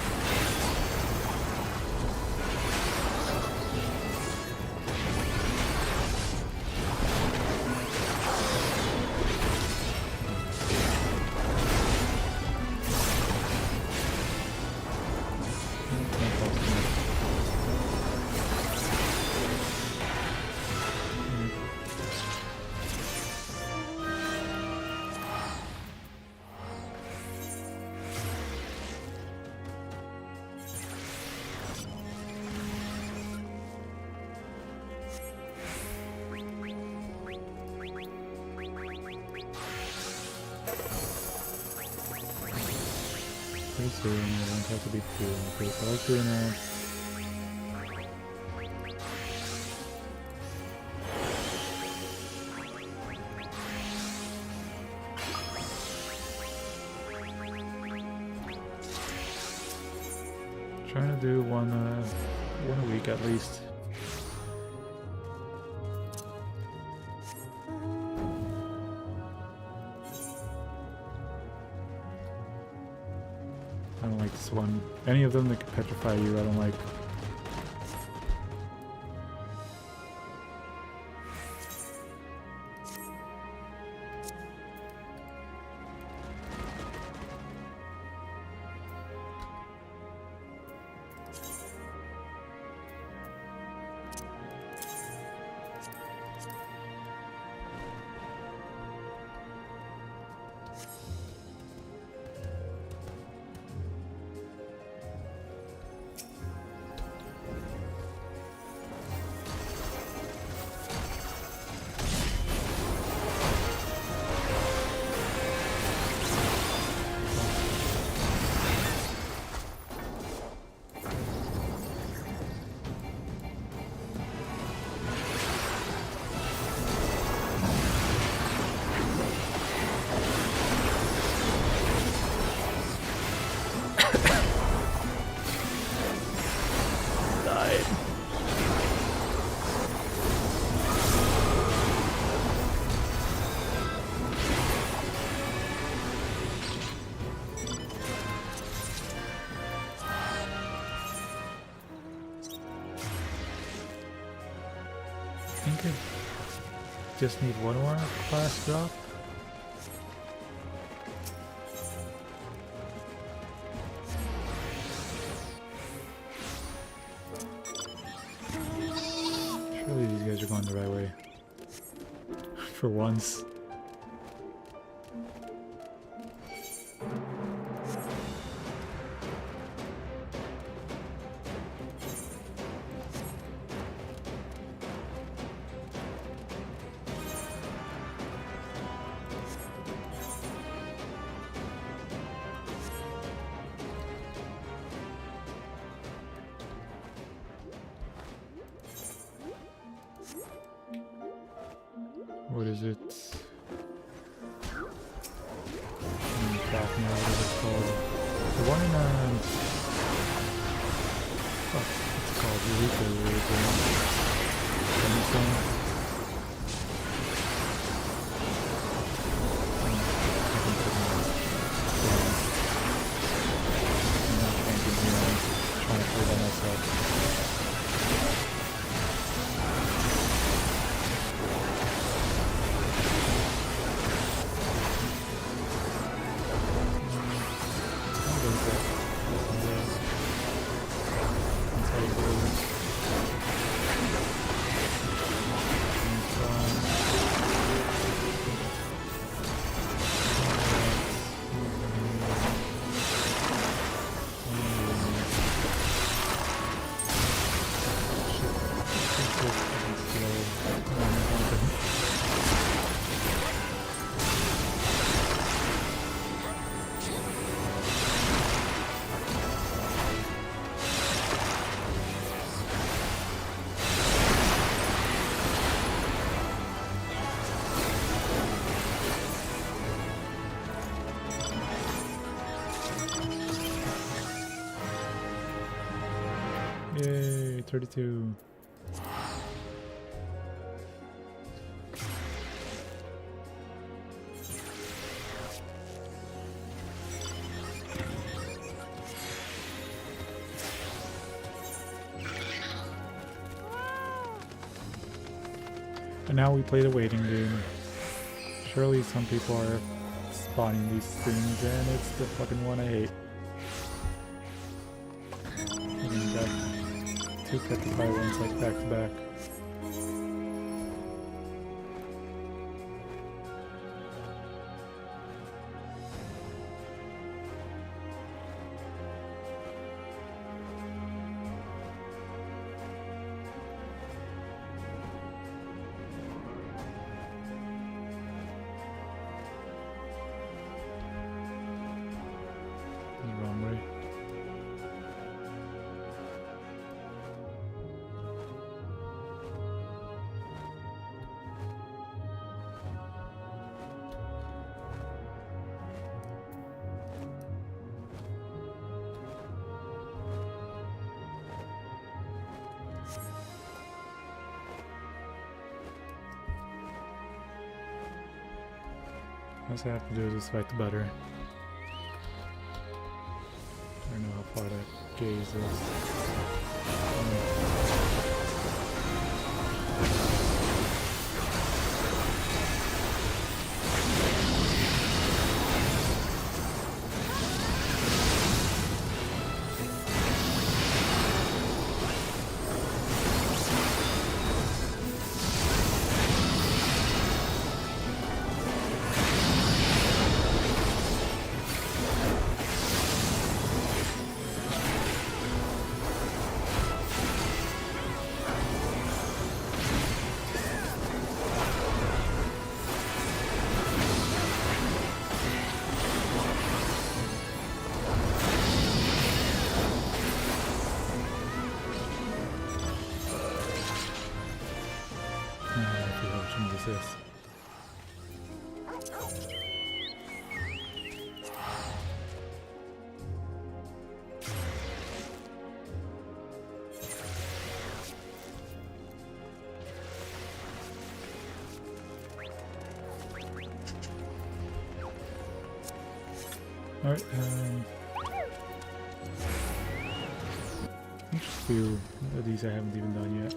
Pretty soon, I don't have to be doing this. I like doing that. Trying to do one a week at least. I don't like this one. Any of them that can petrify you, I don't like. I think I just need one more class drop. Surely these guys are going the right way. For once. What is it? Back now, what is it called? The one in what's it called? Eureka. 32. And now we play the waiting game. Surely some people are spawning these things, and it's the fucking one I hate. Getting back 2 petrified ones like back to back. The wrong way. All I have to do is just fight the butter. I don't know how far that gaze is. I forgot which one this is. Alright, there's a few of these I haven't even done yet.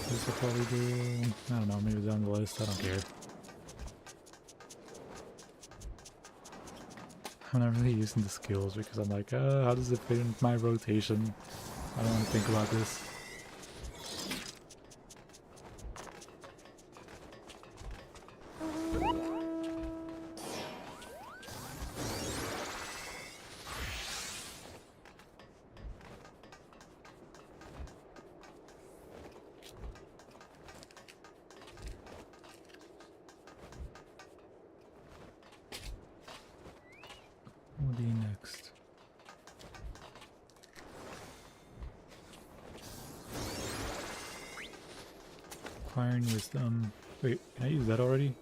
This will probably do, I don't know, maybe it's on the list, I don't care. I'm not really using the skills because I'm like, how does it fit in my rotation? I don't want to think about this. What do you next? Acquiring wisdom. Wait, can I use that already?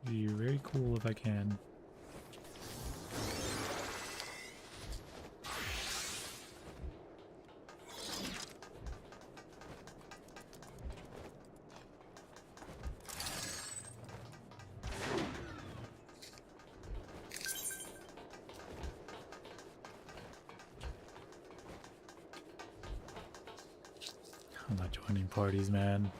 Be very cool if I can. I'm not joining parties, man.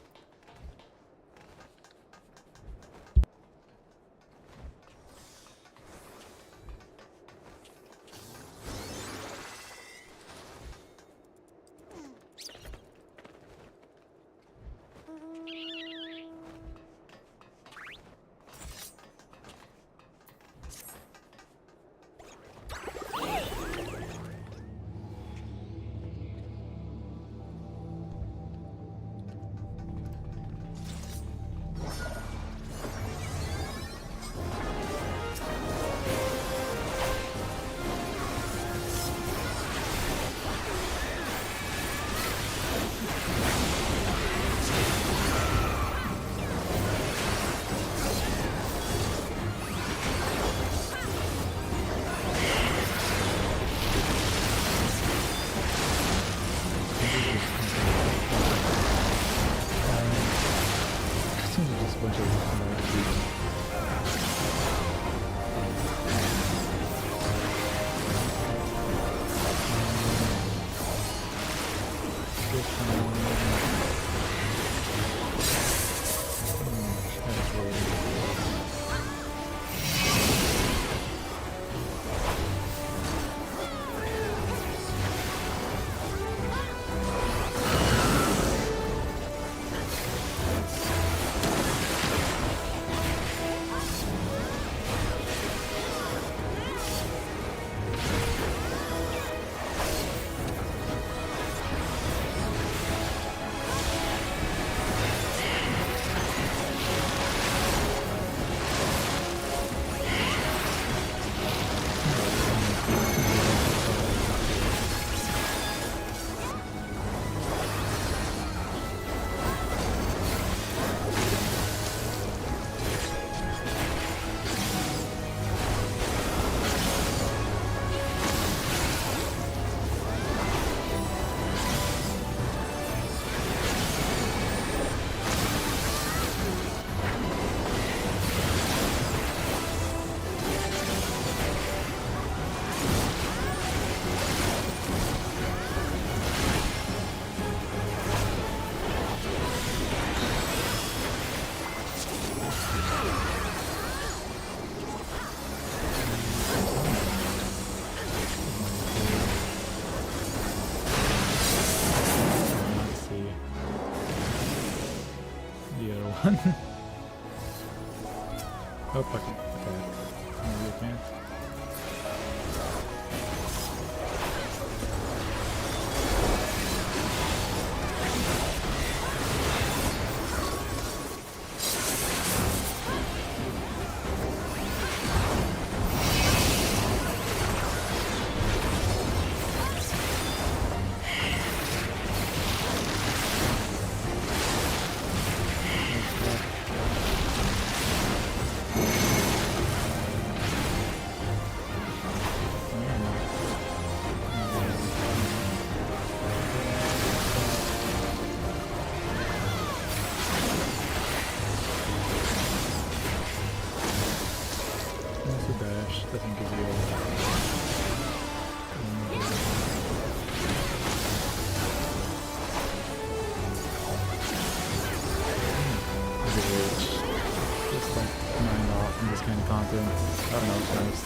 one. Oh, fuck it. Okay. No, you can't. Doesn't give you just like 9 off in this kind of content. I don't know, it's nice.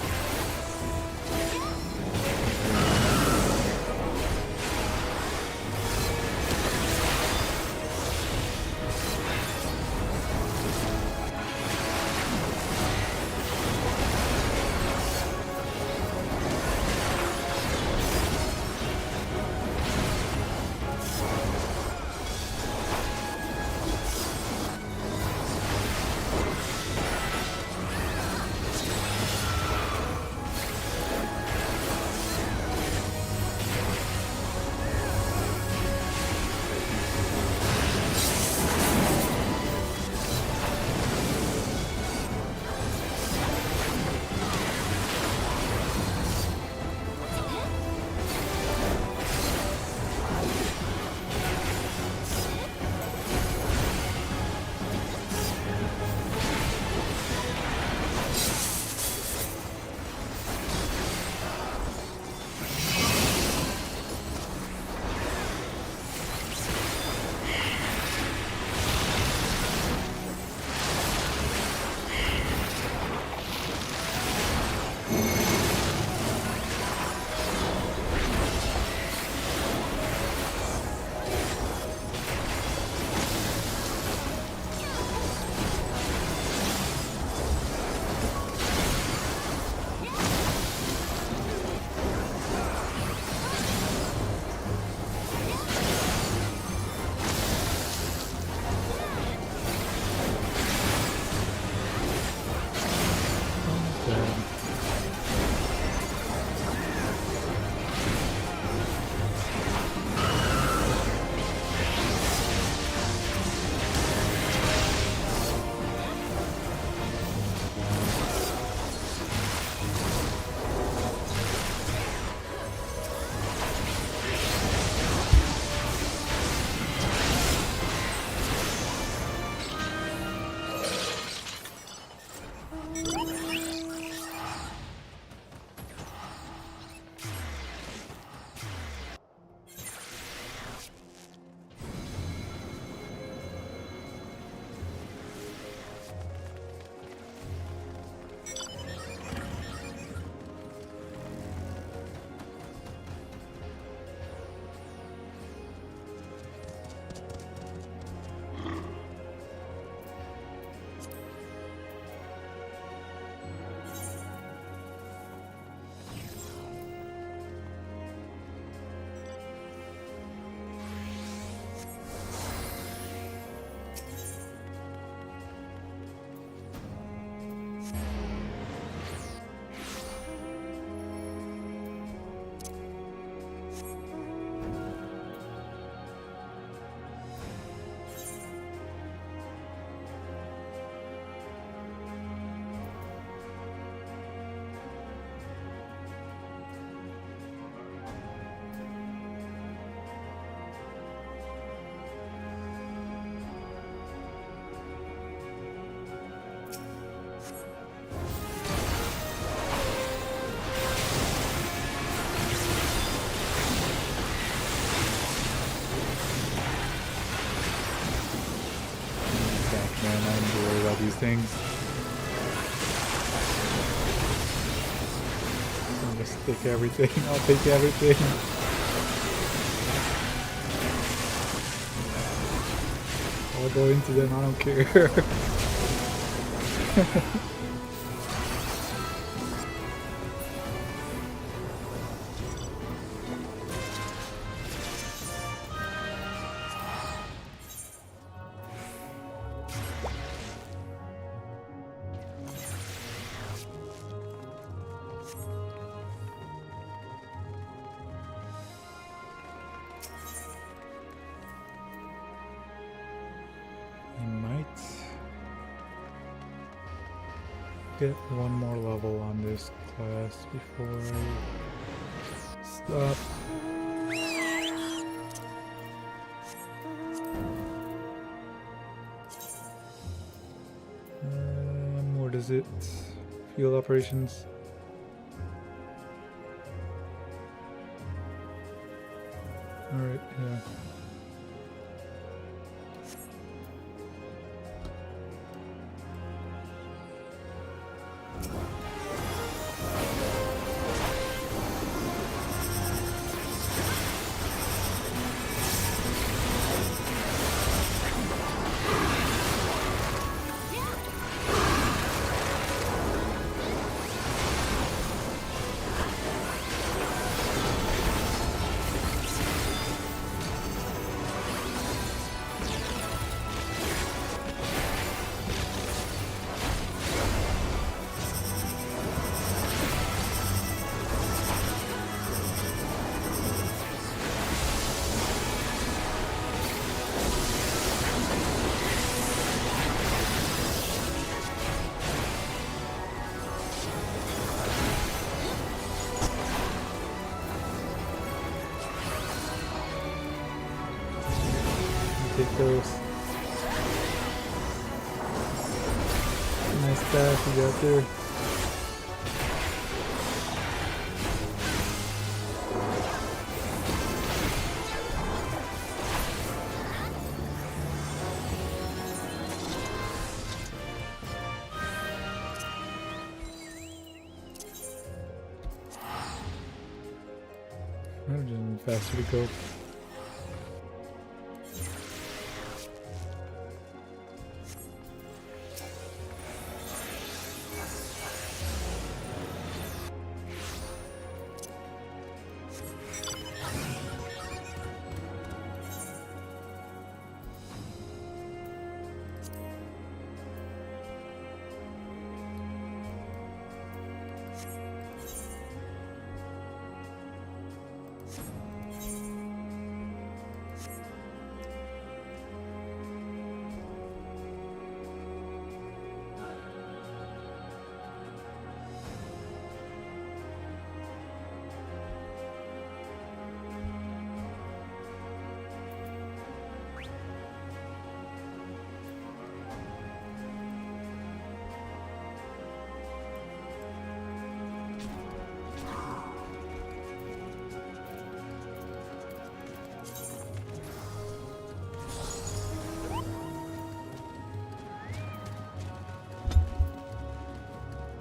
These things. I'll just take everything. I'll take everything. I'll go into them, I don't care. Get one more level on this class before I stop. What is it? Field operations. Alright, yeah. Take those. Nice staff you got there. Imagine faster to go.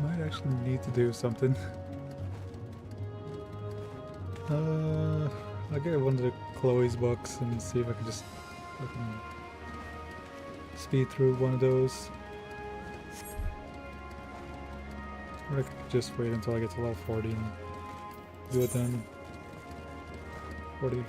Might actually need to do something. I'll get one of the Chloe's books and see if I can just speed through one of those. Or I could just wait until I get to level 40 and do it then. 40.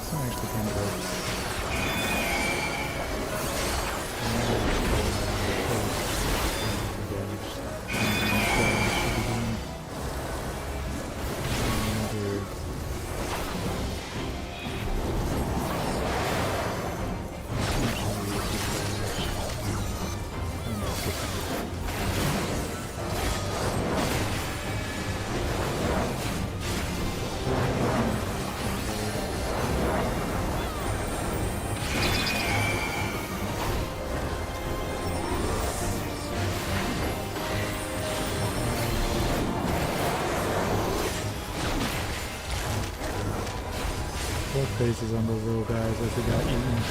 This one actually kind of works. Faces on those little guys as they got eaten.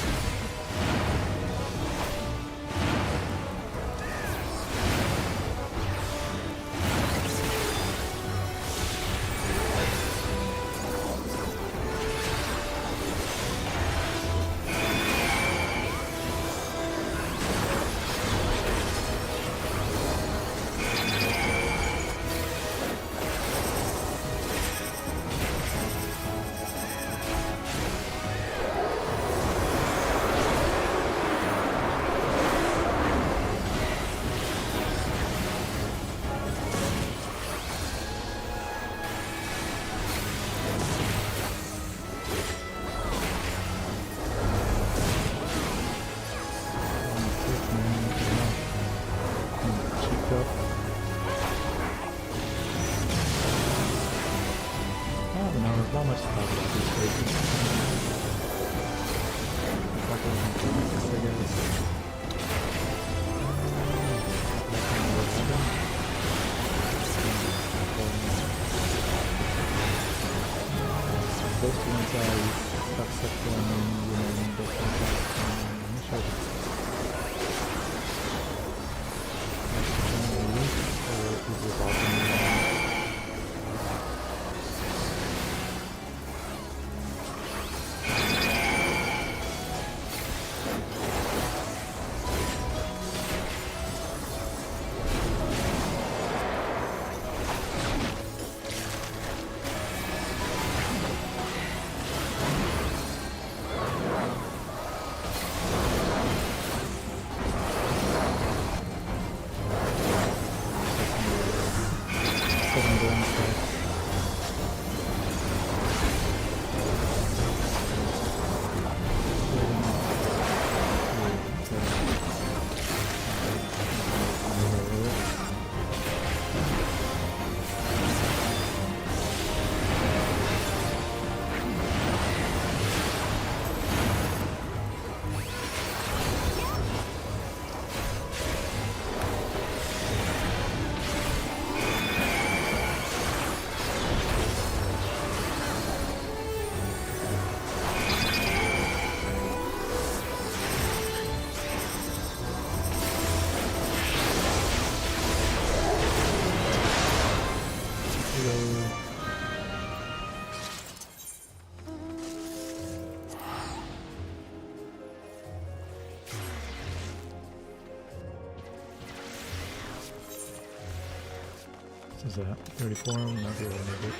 Is that 34? Might be able to make it.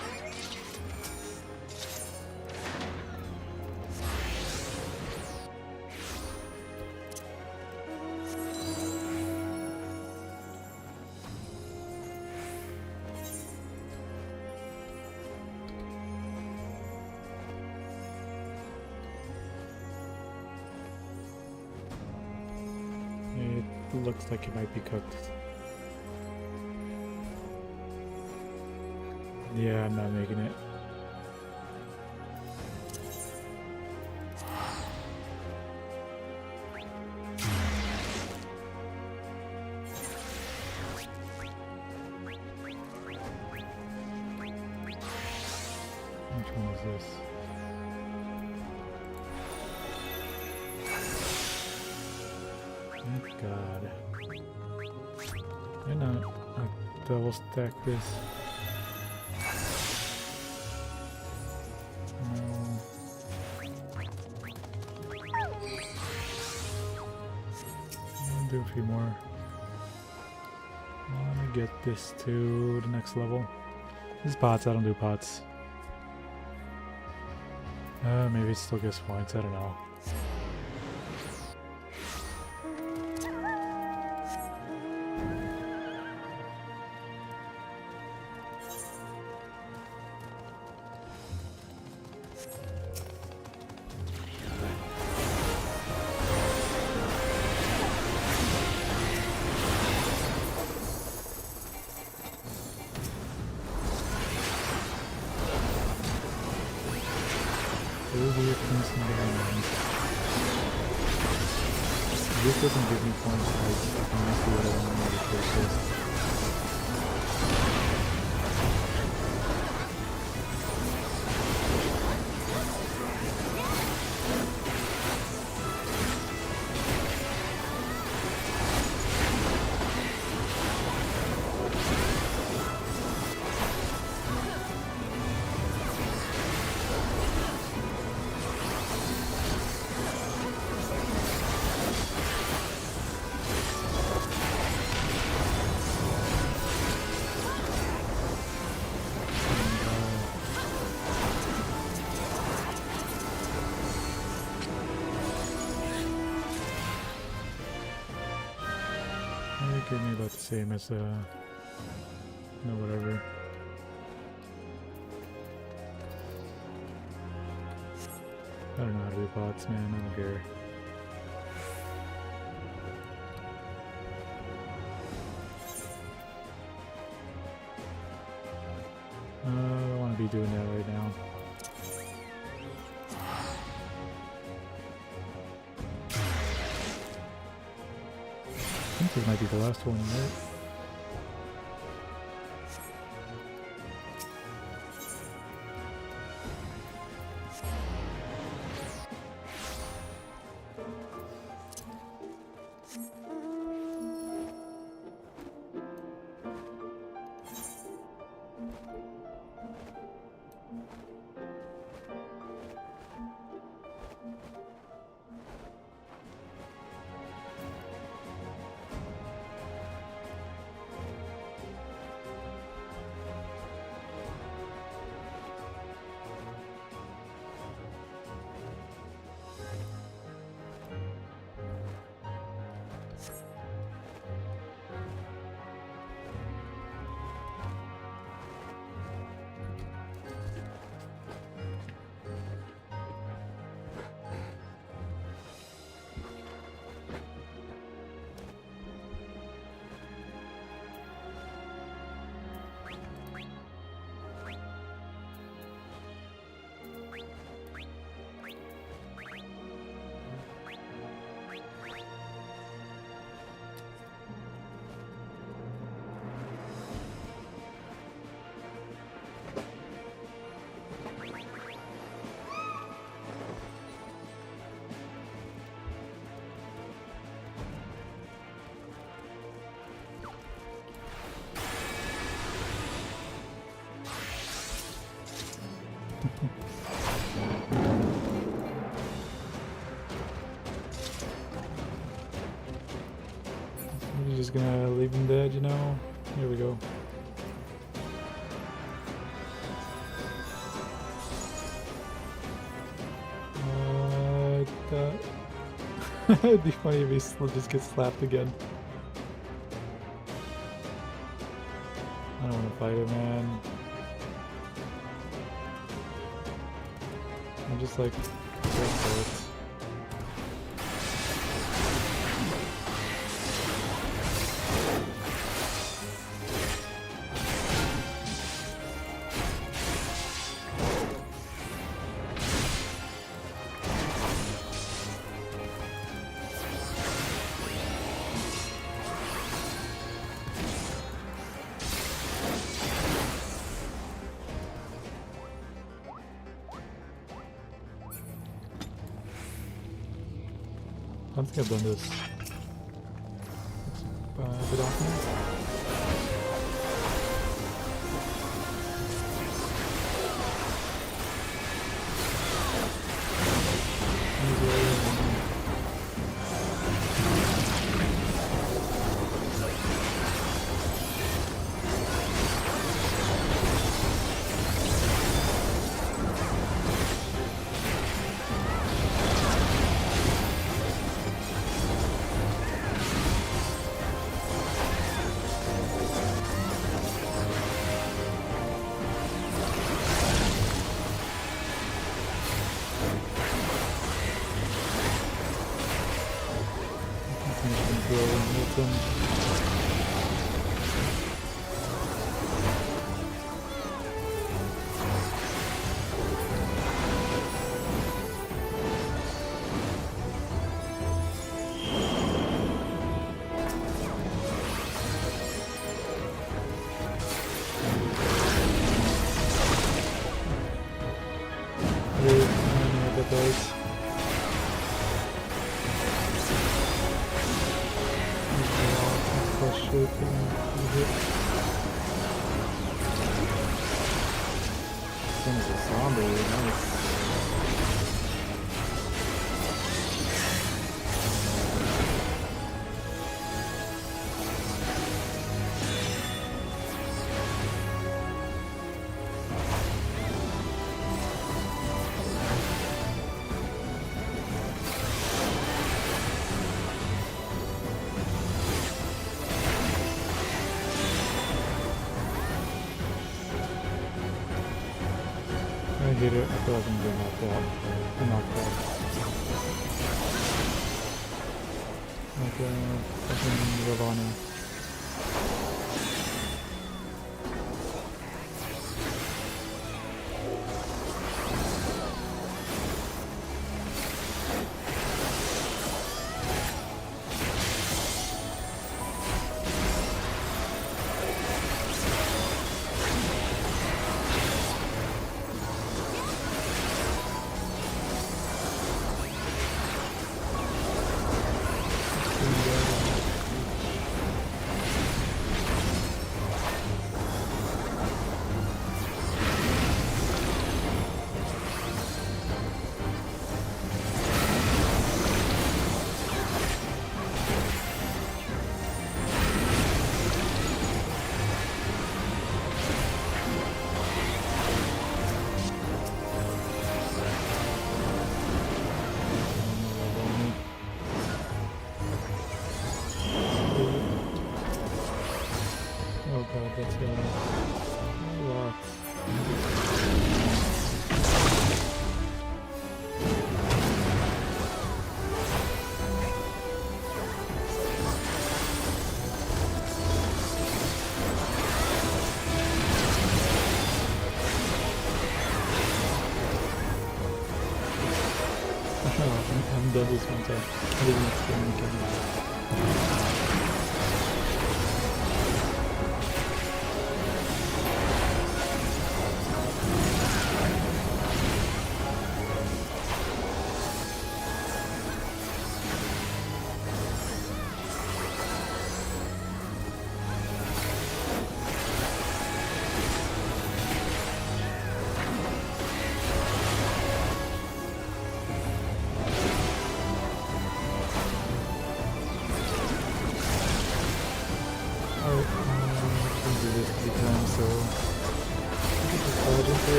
It looks like it might be cooked. Yeah, I'm not making it. Which one is this? Thank God. Why not? I'll double stack this. Do a few more. Let me get this to the next level. This is pots, I don't do pots. Maybe it still gets points, I don't know. This doesn't give me points, I can just do what I want with the first list. Give me about the same as no whatever. I don't know how to do bots, man, I don't care. I don't want to be doing that right now. I think this might be the last one, right? I'm just gonna leave him dead, you know? Here we go. It'd be funny if he still just gets slapped again. I don't want to fight him, man. I'm just like, go for it. I don't think I've done this. A bit often. go and hit them. I hit it, I feel like I'm getting knocked out. I'm knocked out. Like fucking Ravana. I'm dead this one time. I didn't experience it.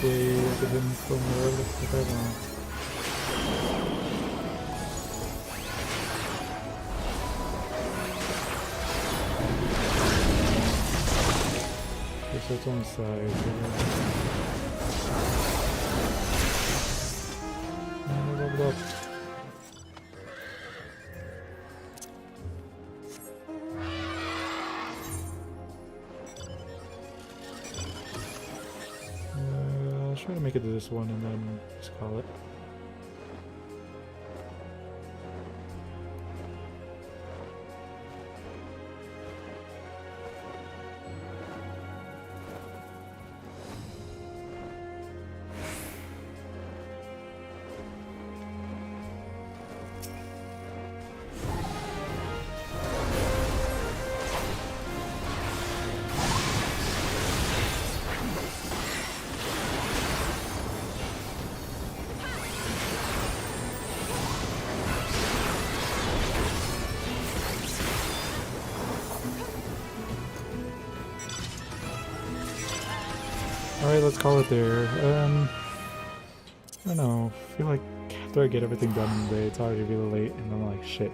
Okay, I could hit him from wherever if I want. Guess that's on the side. Leveled up. Try to make it to this one and then just call it. Alright, let's call it there. I don't know, I feel like after I get everything done in the day, it's already really late, and I'm like, shit.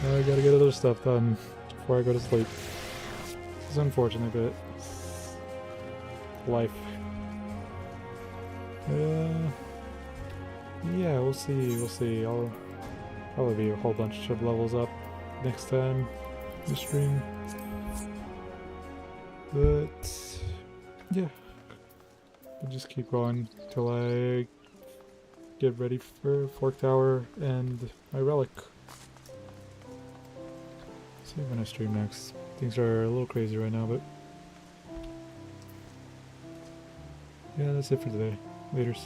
Now I gotta get other stuff done before I go to sleep. It's unfortunate, but life. Yeah, we'll see. I'll probably be a whole bunch of levels up next time we stream. But yeah, I'll just keep going till I get ready for Fork Tower and my relic. See when I stream next. Things are a little crazy right now, but yeah, that's it for today. Laters.